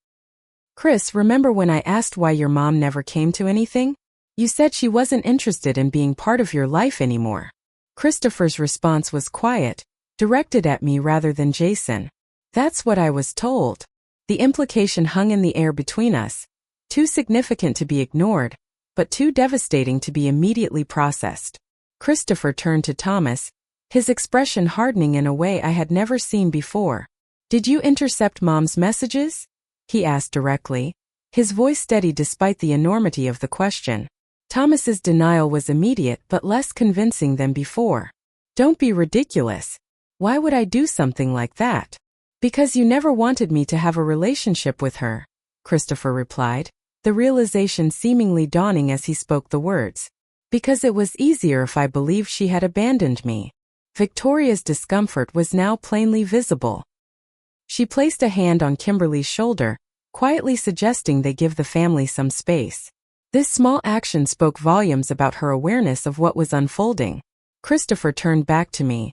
"Chris, remember when I asked why your mom never came to anything? You said she wasn't interested in being part of your life anymore." Christopher's response was quiet, directed at me rather than Jason. "That's what I was told." The implication hung in the air between us, too significant to be ignored, but too devastating to be immediately processed. Christopher turned to Thomas, his expression hardening in a way I had never seen before. "Did you intercept Mom's messages?" he asked directly, his voice steady despite the enormity of the question. Thomas's denial was immediate but less convincing than before. "Don't be ridiculous. Why would I do something like that?" "Because you never wanted me to have a relationship with her," Christopher replied, the realization seemingly dawning as he spoke the words. "Because it was easier if I believed she had abandoned me." Victoria's discomfort was now plainly visible. She placed a hand on Kimberly's shoulder, quietly suggesting they give the family some space. This small action spoke volumes about her awareness of what was unfolding. Christopher turned back to me,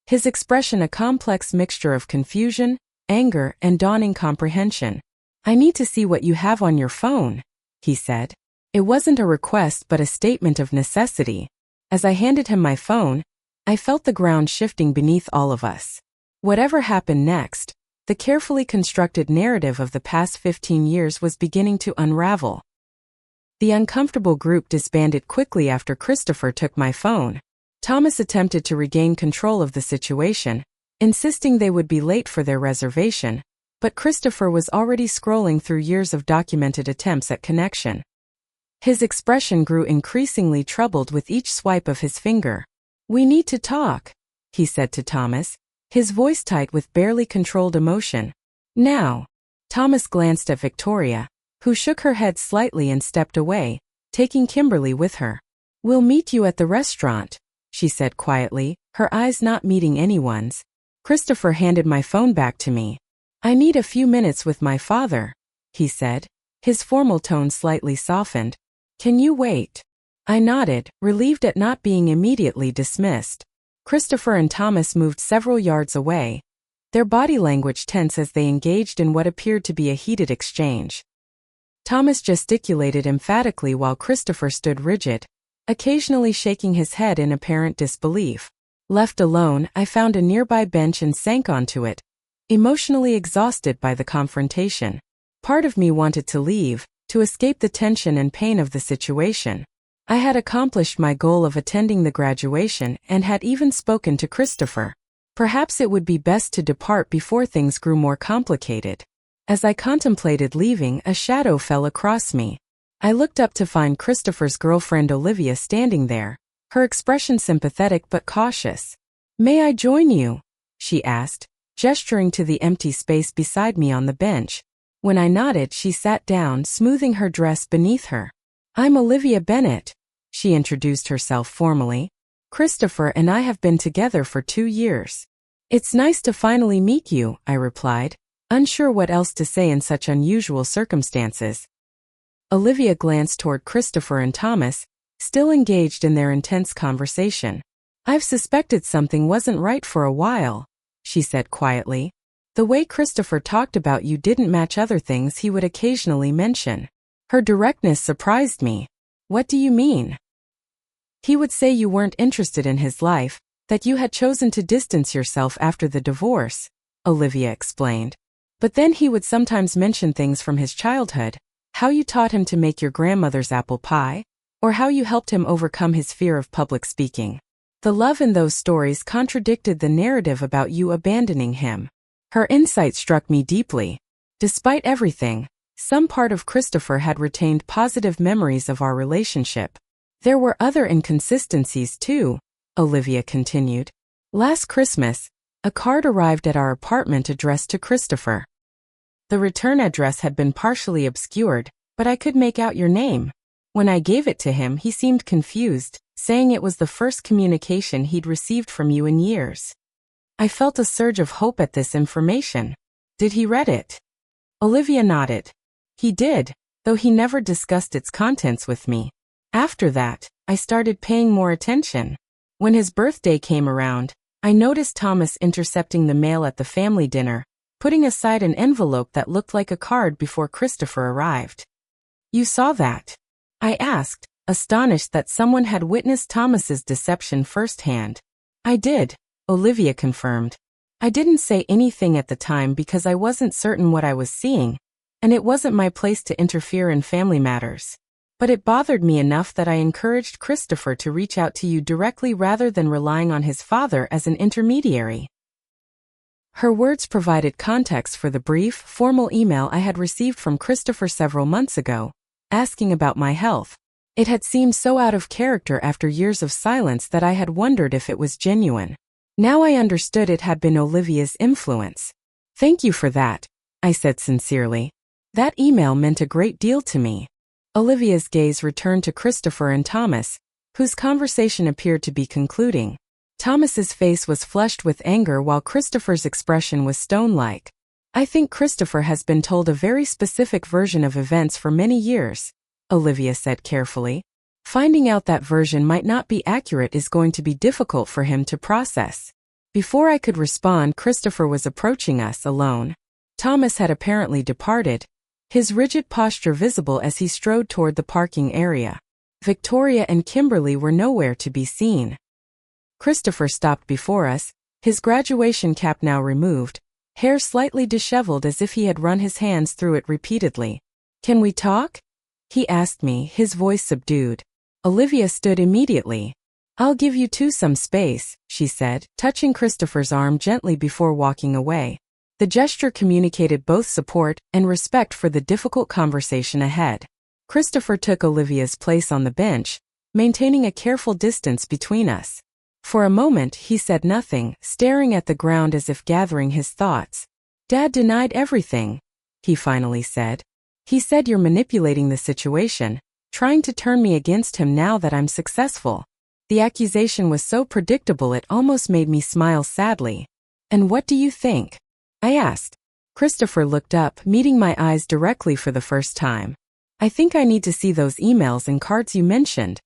his expression a complex mixture of confusion, anger, and dawning comprehension. "I need to see what you have on your phone," he said. It wasn't a request but a statement of necessity. As I handed him my phone, I felt the ground shifting beneath all of us. Whatever happened next, the carefully constructed narrative of the past 15 years was beginning to unravel. The uncomfortable group disbanded quickly after Christopher took my phone. Thomas attempted to regain control of the situation, insisting they would be late for their reservation, but Christopher was already scrolling through years of documented attempts at connection. His expression grew increasingly troubled with each swipe of his finger. "We need to talk," he said to Thomas, his voice tight with barely controlled emotion. "Now." Thomas glanced at Victoria, who shook her head slightly and stepped away, taking Kimberly with her. "We'll meet you at the restaurant," she said quietly, her eyes not meeting anyone's. Christopher handed my phone back to me. "I need a few minutes with my father," he said, his formal tone slightly softened. "Can you wait?" I nodded, relieved at not being immediately dismissed. Christopher and Thomas moved several yards away, their body language tense as they engaged in what appeared to be a heated exchange. Thomas gesticulated emphatically while Christopher stood rigid, occasionally shaking his head in apparent disbelief. Left alone, I found a nearby bench and sank onto it, emotionally exhausted by the confrontation. Part of me wanted to leave, to escape the tension and pain of the situation. I had accomplished my goal of attending the graduation and had even spoken to Christopher. Perhaps it would be best to depart before things grew more complicated. As I contemplated leaving, a shadow fell across me. I looked up to find Christopher's girlfriend Olivia standing there, her expression sympathetic but cautious. "May I join you?" she asked, gesturing to the empty space beside me on the bench. When I nodded, she sat down, smoothing her dress beneath her. "I'm Olivia Bennett," she introduced herself formally. "Christopher and I have been together for 2 years." "It's nice to finally meet you," I replied, unsure what else to say in such unusual circumstances. Olivia glanced toward Christopher and Thomas, still engaged in their intense conversation. "I've suspected something wasn't right for a while," she said quietly. "The way Christopher talked about you didn't match other things he would occasionally mention." Her directness surprised me. "What do you mean?" "He would say you weren't interested in his life, that you had chosen to distance yourself after the divorce," Olivia explained. "But then he would sometimes mention things from his childhood, how you taught him to make your grandmother's apple pie, or how you helped him overcome his fear of public speaking. The love in those stories contradicted the narrative about you abandoning him. Her insight struck me deeply. Despite everything, some part of Christopher had retained positive memories of our relationship. There were other inconsistencies too, Olivia continued. Last Christmas, a card arrived at our apartment addressed to Christopher. The return address had been partially obscured, but I could make out your name. When I gave it to him, he seemed confused, saying it was the first communication he'd received from you in years. I felt a surge of hope at this information. Did he read it? Olivia nodded. He did, though he never discussed its contents with me. After that, I started paying more attention. When his birthday came around, I noticed Thomas intercepting the mail at the family dinner, putting aside an envelope that looked like a card before Christopher arrived. You saw that? I asked, astonished that someone had witnessed Thomas's deception firsthand. I did, Olivia confirmed. I didn't say anything at the time because I wasn't certain what I was seeing, and it wasn't my place to interfere in family matters. But it bothered me enough that I encouraged Christopher to reach out to you directly rather than relying on his father as an intermediary. Her words provided context for the brief, formal email I had received from Christopher several months ago, asking about my health. It had seemed so out of character after years of silence that I had wondered if it was genuine. Now I understood it had been Olivia's influence. Thank you for that, I said sincerely. That email meant a great deal to me. Olivia's gaze returned to Christopher and Thomas, whose conversation appeared to be concluding. Thomas's face was flushed with anger while Christopher's expression was stone-like. I think Christopher has been told a very specific version of events for many years, Olivia said carefully. Finding out that version might not be accurate is going to be difficult for him to process. Before I could respond, Christopher was approaching us alone. Thomas had apparently departed, his rigid posture visible as he strode toward the parking area. Victoria and Kimberly were nowhere to be seen. Christopher stopped before us, his graduation cap now removed, hair slightly disheveled as if he had run his hands through it repeatedly. Can we talk? He asked me, his voice subdued. Olivia stood immediately. I'll give you two some space, she said, touching Christopher's arm gently before walking away. The gesture communicated both support and respect for the difficult conversation ahead. Christopher took Olivia's place on the bench, maintaining a careful distance between us. For a moment he said nothing, staring at the ground as if gathering his thoughts. Dad denied everything, he finally said. He said you're manipulating the situation, trying to turn me against him now that I'm successful. The accusation was so predictable it almost made me smile sadly. And what do you think? I asked. Christopher looked up, meeting my eyes directly for the first time. I think I need to see those emails and cards you mentioned.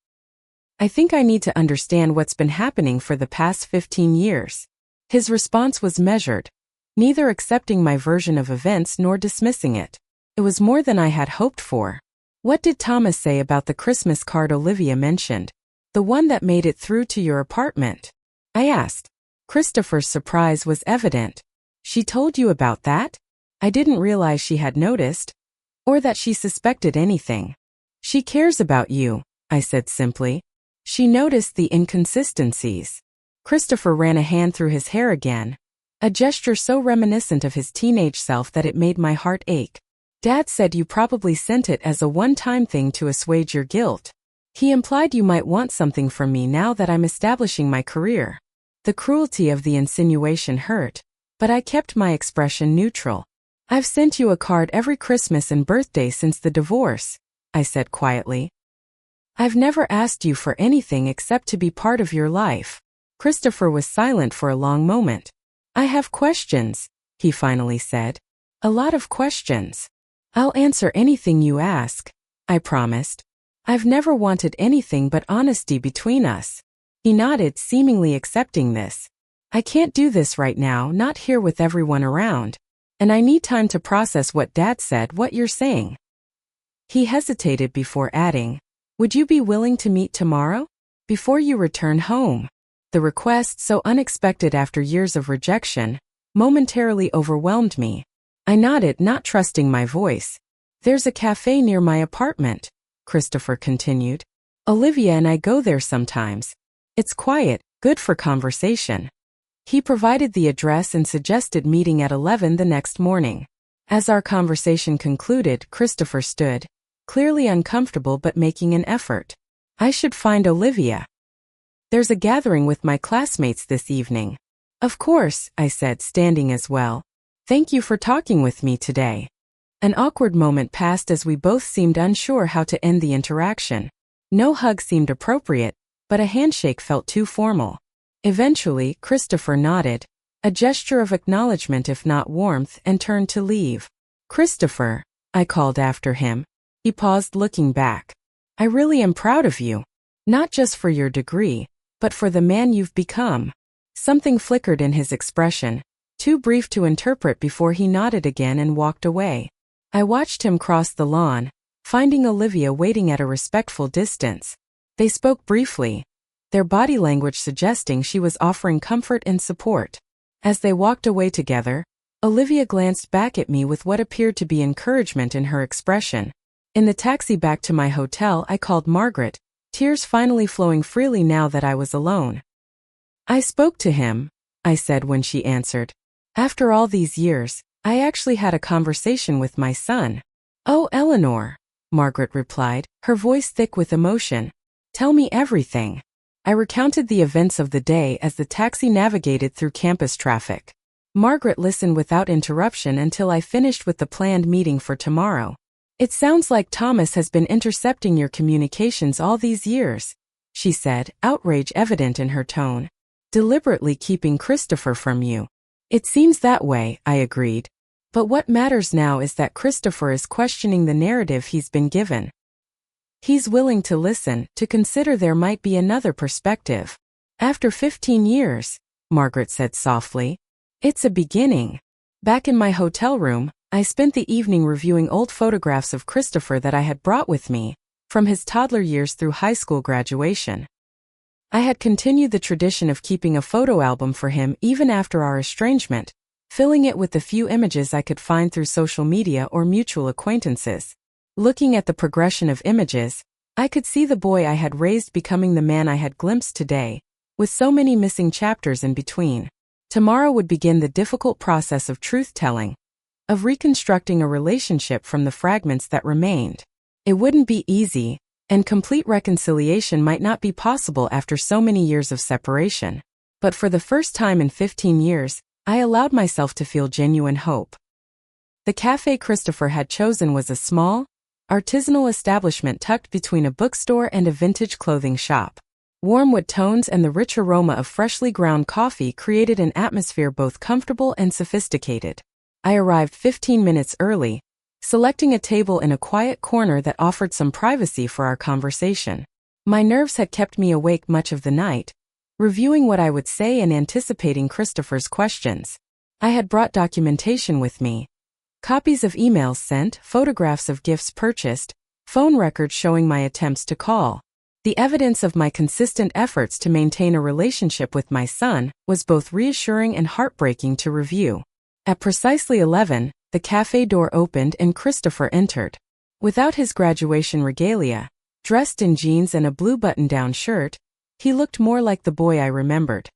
I think I need to understand what's been happening for the past 15 years. His response was measured, neither accepting my version of events nor dismissing it. It was more than I had hoped for. What did Thomas say about the Christmas card Olivia mentioned? The one that made it through to your apartment? I asked. Christopher's surprise was evident. She told you about that? I didn't realize she had noticed, or that she suspected anything. She cares about you, I said simply. She noticed the inconsistencies. Christopher ran a hand through his hair again, a gesture so reminiscent of his teenage self that it made my heart ache. Dad said you probably sent it as a one-time thing to assuage your guilt. He implied you might want something from me now that I'm establishing my career. The cruelty of the insinuation hurt, but I kept my expression neutral. I've sent you a card every Christmas and birthday since the divorce, I said quietly. I've never asked you for anything except to be part of your life. Christopher was silent for a long moment. I have questions, he finally said. A lot of questions. I'll answer anything you ask, I promised. I've never wanted anything but honesty between us. He nodded, seemingly accepting this. I can't do this right now, not here with everyone around. And I need time to process what Dad said, what you're saying. He hesitated before adding, would you be willing to meet tomorrow? Before you return home? The request, so unexpected after years of rejection, momentarily overwhelmed me. I nodded, not trusting my voice. There's a cafe near my apartment, Christopher continued. Olivia and I go there sometimes. It's quiet, good for conversation. He provided the address and suggested meeting at 11 the next morning. As our conversation concluded, Christopher stood, clearly uncomfortable but making an effort. I should find Olivia. There's a gathering with my classmates this evening. Of course, I said, standing as well. Thank you for talking with me today. An awkward moment passed as we both seemed unsure how to end the interaction. No hug seemed appropriate, but a handshake felt too formal. Eventually, Christopher nodded, a gesture of acknowledgement if not warmth, and turned to leave. Christopher, I called after him. He paused, looking back. I really am proud of you. Not just for your degree, but for the man you've become. Something flickered in his expression, too brief to interpret before he nodded again and walked away. I watched him cross the lawn, finding Olivia waiting at a respectful distance. They spoke briefly, their body language suggesting she was offering comfort and support. As they walked away together, Olivia glanced back at me with what appeared to be encouragement in her expression. In the taxi back to my hotel, I called Margaret, tears finally flowing freely now that I was alone. I spoke to him, I said when she answered. After all these years, I actually had a conversation with my son. Oh, Eleanor, Margaret replied, her voice thick with emotion. Tell me everything. I recounted the events of the day as the taxi navigated through campus traffic. Margaret listened without interruption until I finished with the planned meeting for tomorrow. It sounds like Thomas has been intercepting your communications all these years, she said, outrage evident in her tone. Deliberately keeping Christopher from you. It seems that way, I agreed. But what matters now is that Christopher is questioning the narrative he's been given. He's willing to listen, to consider there might be another perspective. After 15 years, Margaret said softly. It's a beginning. Back in my hotel room, I spent the evening reviewing old photographs of Christopher that I had brought with me, from his toddler years through high school graduation. I had continued the tradition of keeping a photo album for him even after our estrangement, filling it with the few images I could find through social media or mutual acquaintances. Looking at the progression of images, I could see the boy I had raised becoming the man I had glimpsed today, with so many missing chapters in between. Tomorrow would begin the difficult process of truth-telling, of reconstructing a relationship from the fragments that remained. It wouldn't be easy, and complete reconciliation might not be possible after so many years of separation. But for the first time in 15 years, I allowed myself to feel genuine hope. The cafe Christopher had chosen was a small, artisanal establishment tucked between a bookstore and a vintage clothing shop. Warm wood tones and the rich aroma of freshly ground coffee created an atmosphere both comfortable and sophisticated. I arrived 15 minutes early, selecting a table in a quiet corner that offered some privacy for our conversation. My nerves had kept me awake much of the night, reviewing what I would say and anticipating Christopher's questions. I had brought documentation with me. Copies of emails sent, photographs of gifts purchased, phone records showing my attempts to call. The evidence of my consistent efforts to maintain a relationship with my son was both reassuring and heartbreaking to review. At precisely 11, the cafe door opened and Christopher entered. Without his graduation regalia, dressed in jeans and a blue button-down shirt, he looked more like the boy I remembered.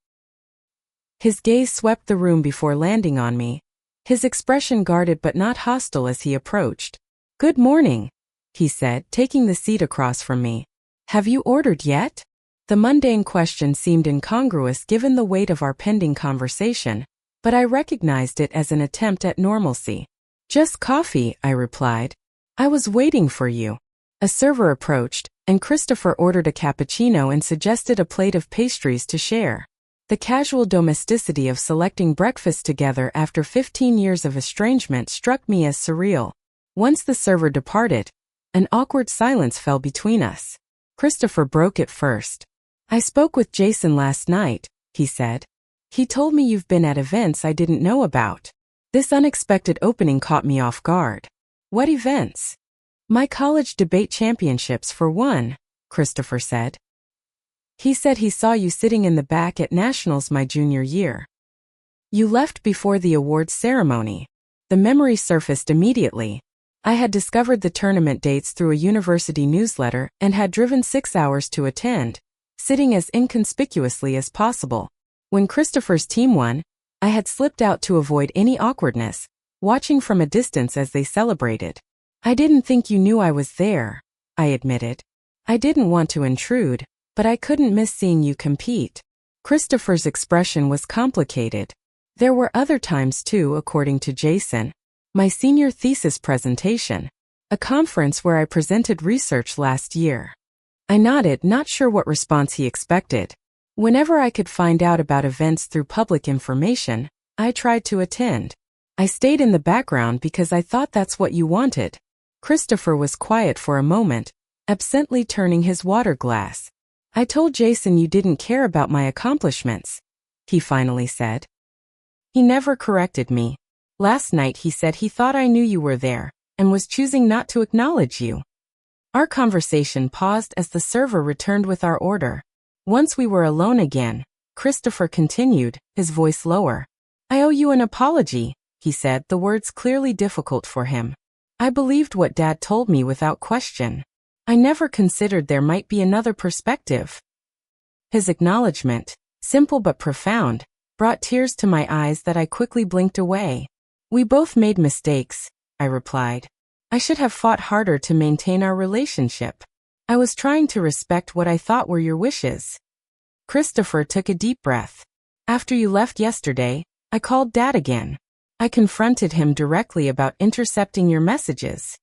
His gaze swept the room before landing on me, his expression guarded but not hostile as he approached. "Good morning," he said, taking the seat across from me. "Have you ordered yet?" The mundane question seemed incongruous given the weight of our pending conversation, but I recognized it as an attempt at normalcy. "Just coffee," I replied. "I was waiting for you." A server approached, and Christopher ordered a cappuccino and suggested a plate of pastries to share. The casual domesticity of selecting breakfast together after 15 years of estrangement struck me as surreal. Once the server departed, an awkward silence fell between us. Christopher broke it first. "I spoke with Jason last night," he said. "He told me you've been at events I didn't know about." This unexpected opening caught me off guard. "What events?" "My college debate championships for one," Christopher said. "He said he saw you sitting in the back at nationals my junior year. You left before the awards ceremony." The memory surfaced immediately. I had discovered the tournament dates through a university newsletter and had driven 6 hours to attend, sitting as inconspicuously as possible. When Christopher's team won, I had slipped out to avoid any awkwardness, watching from a distance as they celebrated. I didn't think you knew I was there, I admitted. I didn't want to intrude, but I couldn't miss seeing you compete. Christopher's expression was complicated. There were other times too, according to Jason. My senior thesis presentation, a conference where I presented research last year. I nodded, not sure what response he expected. Whenever I could find out about events through public information, I tried to attend. I stayed in the background because I thought that's what you wanted. Christopher was quiet for a moment, absently turning his water glass. I told Jason you didn't care about my accomplishments, he finally said. He never corrected me. Last night he said he thought I knew you were there, and was choosing not to acknowledge you. Our conversation paused as the server returned with our order. Once we were alone again, Christopher continued, his voice lower. I owe you an apology, he said, the words clearly difficult for him. I believed what Dad told me without question. I never considered there might be another perspective. His acknowledgement, simple but profound, brought tears to my eyes that I quickly blinked away. We both made mistakes, I replied. I should have fought harder to maintain our relationship. I was trying to respect what I thought were your wishes. Christopher took a deep breath. After you left yesterday, I called Dad again. I confronted him directly about intercepting your messages.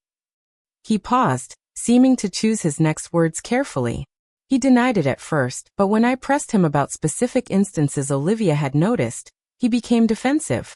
He paused, seeming to choose his next words carefully. He denied it at first, but when I pressed him about specific instances Olivia had noticed, he became defensive.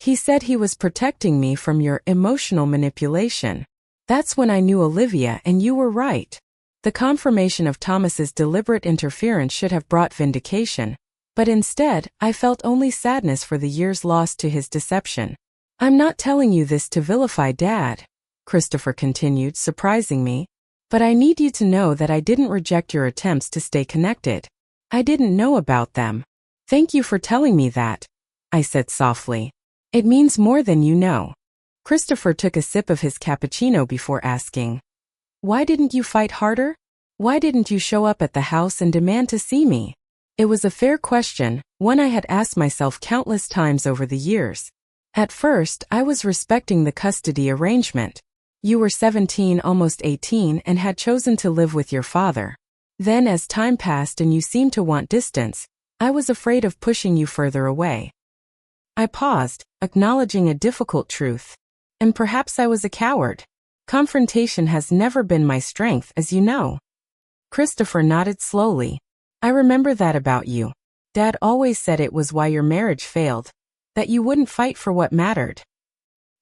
He said he was protecting me from your emotional manipulation. That's when I knew Olivia and you were right. The confirmation of Thomas's deliberate interference should have brought vindication, but instead, I felt only sadness for the years lost to his deception. I'm not telling you this to vilify Dad, Christopher continued, surprising me, but I need you to know that I didn't reject your attempts to stay connected. I didn't know about them. Thank you for telling me that, I said softly. It means more than you know. Christopher took a sip of his cappuccino before asking, why didn't you fight harder? Why didn't you show up at the house and demand to see me? It was a fair question, one I had asked myself countless times over the years. At first, I was respecting the custody arrangement. You were 17, almost 18, and had chosen to live with your father. Then as time passed and you seemed to want distance, I was afraid of pushing you further away. I paused, acknowledging a difficult truth. And perhaps I was a coward. Confrontation has never been my strength, as you know. Christopher nodded slowly. I remember that about you. Dad always said it was why your marriage failed, that you wouldn't fight for what mattered.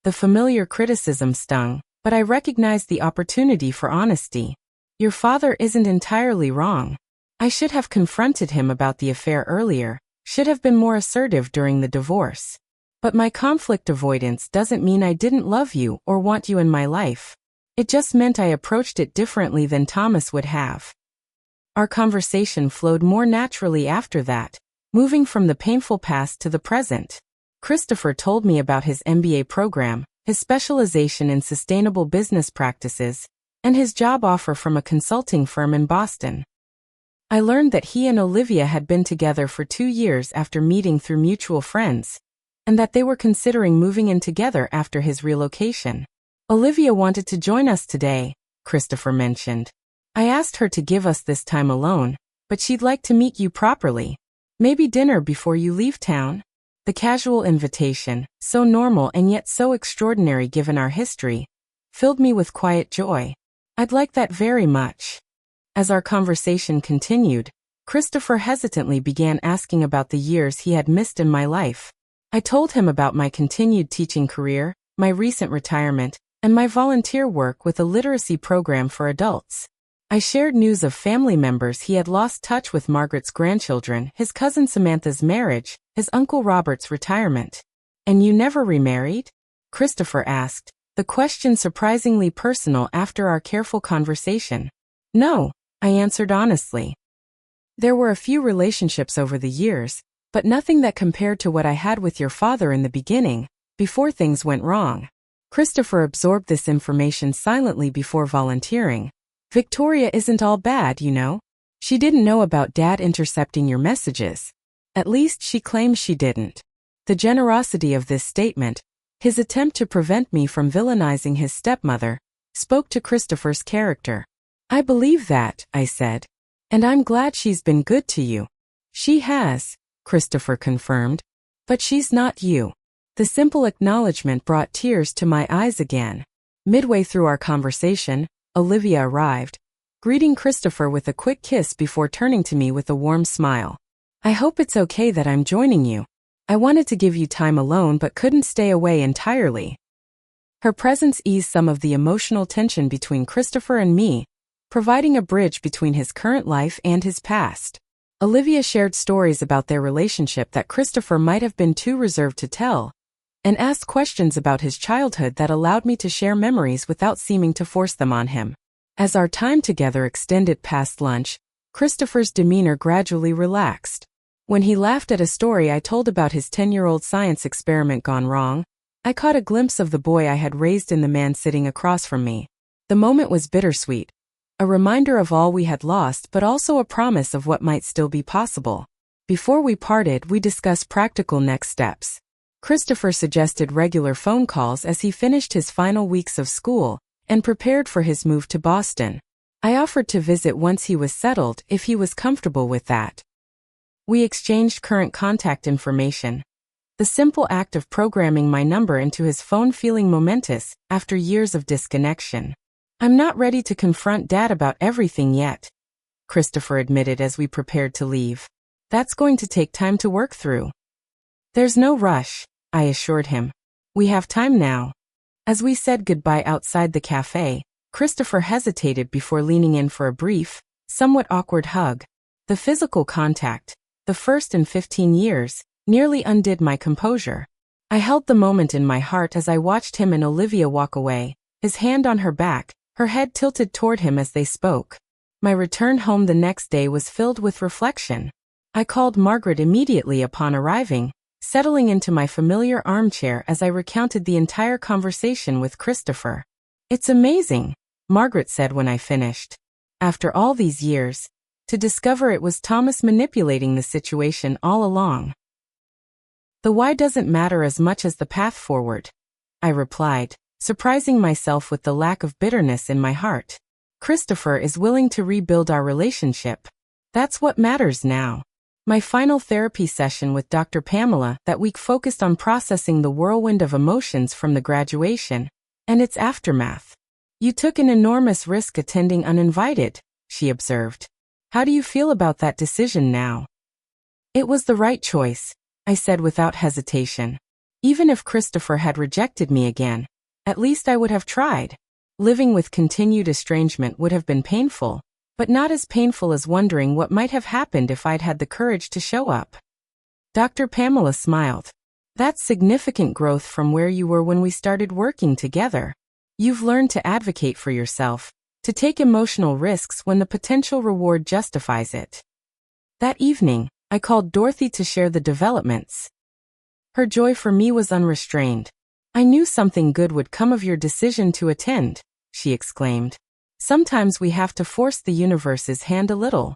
The familiar criticism stung, but I recognized the opportunity for honesty. Your father isn't entirely wrong. I should have confronted him about the affair earlier, should have been more assertive during the divorce. But my conflict avoidance doesn't mean I didn't love you or want you in my life. It just meant I approached it differently than Thomas would have. Our conversation flowed more naturally after that, moving from the painful past to the present. Christopher told me about his MBA program, his specialization in sustainable business practices, and his job offer from a consulting firm in Boston. I learned that he and Olivia had been together for 2 years after meeting through mutual friends, and that they were considering moving in together after his relocation. Olivia wanted to join us today, Christopher mentioned. I asked her to give us this time alone, but she'd like to meet you properly. Maybe dinner before you leave town? The casual invitation, so normal and yet so extraordinary given our history, filled me with quiet joy. I'd like that very much. As our conversation continued, Christopher hesitantly began asking about the years he had missed in my life. I told him about my continued teaching career, my recent retirement, and my volunteer work with a literacy program for adults. I shared news of family members he had lost touch with: Margaret's grandchildren, his cousin Samantha's marriage, his uncle Robert's retirement. And you never remarried? Christopher asked, the question surprisingly personal after our careful conversation. No, I answered honestly. There were a few relationships over the years, but nothing that compared to what I had with your father in the beginning, before things went wrong. Christopher absorbed this information silently before volunteering. Victoria isn't all bad, you know. She didn't know about Dad intercepting your messages. At least she claims she didn't. The generosity of this statement, his attempt to prevent me from villainizing his stepmother, spoke to Christopher's character. I believe that, I said. And I'm glad she's been good to you. She has, Christopher confirmed. But she's not you. The simple acknowledgement brought tears to my eyes again. Midway through our conversation, Olivia arrived, greeting Christopher with a quick kiss before turning to me with a warm smile. I hope it's okay that I'm joining you. I wanted to give you time alone but couldn't stay away entirely. Her presence eased some of the emotional tension between Christopher and me, providing a bridge between his current life and his past. Olivia shared stories about their relationship that Christopher might have been too reserved to tell, and asked questions about his childhood that allowed me to share memories without seeming to force them on him. As our time together extended past lunch, Christopher's demeanor gradually relaxed. When he laughed at a story I told about his 10-year-old science experiment gone wrong, I caught a glimpse of the boy I had raised in the man sitting across from me. The moment was bittersweet, a reminder of all we had lost but also a promise of what might still be possible. Before we parted, we discussed practical next steps. Christopher suggested regular phone calls as he finished his final weeks of school and prepared for his move to Boston. I offered to visit once he was settled if he was comfortable with that. We exchanged current contact information, the simple act of programming my number into his phone feeling momentous after years of disconnection. I'm not ready to confront Dad about everything yet, Christopher admitted as we prepared to leave. That's going to take time to work through. There's no rush, I assured him. We have time now. As we said goodbye outside the cafe, Christopher hesitated before leaning in for a brief, somewhat awkward hug. The physical contact, the first in 15 years, nearly undid my composure. I held the moment in my heart as I watched him and Olivia walk away, his hand on her back, her head tilted toward him as they spoke. My return home the next day was filled with reflection. I called Margaret immediately upon arriving, settling into my familiar armchair as I recounted the entire conversation with Christopher. It's amazing, Margaret said when I finished. After all these years, to discover it was Thomas manipulating the situation all along. The why doesn't matter as much as the path forward, I replied, surprising myself with the lack of bitterness in my heart. Christopher is willing to rebuild our relationship. That's what matters now. My final therapy session with Dr. Pamela that week focused on processing the whirlwind of emotions from the graduation and its aftermath. You took an enormous risk attending uninvited, she observed. How do you feel about that decision now? It was the right choice, I said without hesitation. Even if Christopher had rejected me again, at least I would have tried. Living with continued estrangement would have been painful, but not as painful as wondering what might have happened if I'd had the courage to show up. Dr. Pamela smiled. That's significant growth from where you were when we started working together. You've learned to advocate for yourself, to take emotional risks when the potential reward justifies it. That evening, I called Dorothy to share the developments. Her joy for me was unrestrained. I knew something good would come of your decision to attend, she exclaimed. Sometimes we have to force the universe's hand a little.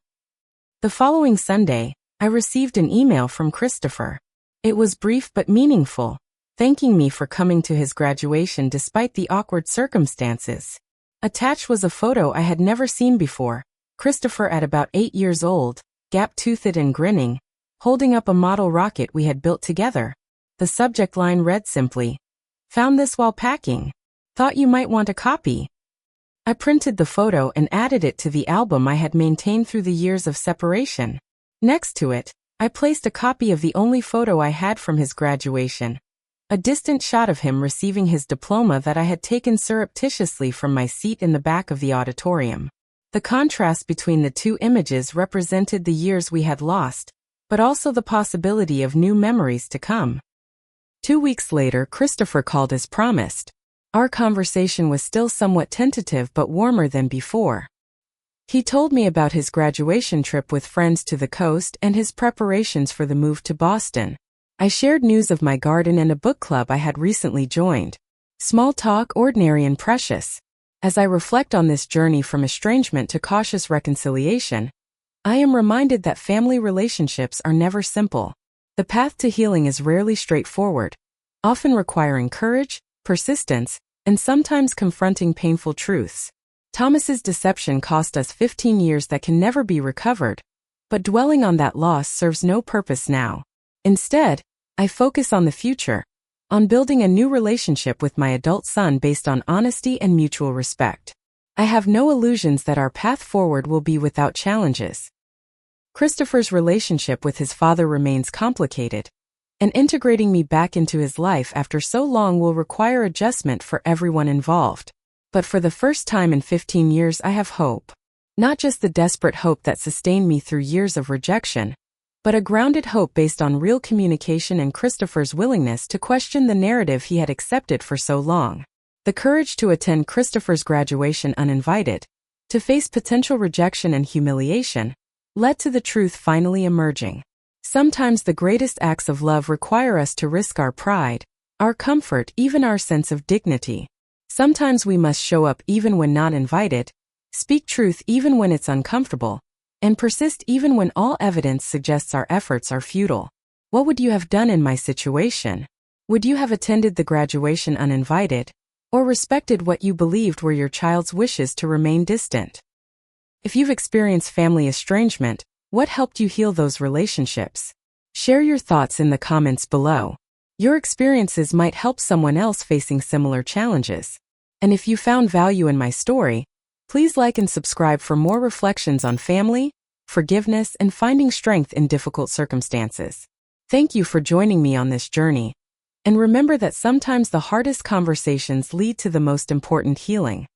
The following Sunday, I received an email from Christopher. It was brief but meaningful, thanking me for coming to his graduation despite the awkward circumstances. Attached was a photo I had never seen before, Christopher at about 8 years old, gap-toothed and grinning, holding up a model rocket we had built together. The subject line read simply, "Found this while packing. Thought you might want a copy." I printed the photo and added it to the album I had maintained through the years of separation. Next to it, I placed a copy of the only photo I had from his graduation, a distant shot of him receiving his diploma that I had taken surreptitiously from my seat in the back of the auditorium. The contrast between the two images represented the years we had lost, but also the possibility of new memories to come. 2 weeks later, Christopher called as promised. Our conversation was still somewhat tentative but warmer than before. He told me about his graduation trip with friends to the coast and his preparations for the move to Boston. I shared news of my garden and a book club I had recently joined. Small talk, ordinary and precious. As I reflect on this journey from estrangement to cautious reconciliation, I am reminded that family relationships are never simple. The path to healing is rarely straightforward, often requiring courage, persistence, and sometimes confronting painful truths. Thomas's deception cost us 15 years that can never be recovered, but dwelling on that loss serves no purpose now. Instead, I focus on the future, on building a new relationship with my adult son based on honesty and mutual respect. I have no illusions that our path forward will be without challenges. Christopher's relationship with his father remains complicated, and integrating me back into his life after so long will require adjustment for everyone involved. But for the first time in 15 years I have hope. Not just the desperate hope that sustained me through years of rejection, but a grounded hope based on real communication and Christopher's willingness to question the narrative he had accepted for so long. The courage to attend Christopher's graduation uninvited, to face potential rejection and humiliation, led to the truth finally emerging. Sometimes the greatest acts of love require us to risk our pride, our comfort, even our sense of dignity. Sometimes we must show up even when not invited, speak truth even when it's uncomfortable, and persist even when all evidence suggests our efforts are futile. What would you have done in my situation? Would you have attended the graduation uninvited, or respected what you believed were your child's wishes to remain distant? If you've experienced family estrangement, what helped you heal those relationships? Share your thoughts in the comments below. Your experiences might help someone else facing similar challenges. And if you found value in my story, please like and subscribe for more reflections on family, forgiveness, and finding strength in difficult circumstances. Thank you for joining me on this journey. And remember that sometimes the hardest conversations lead to the most important healing.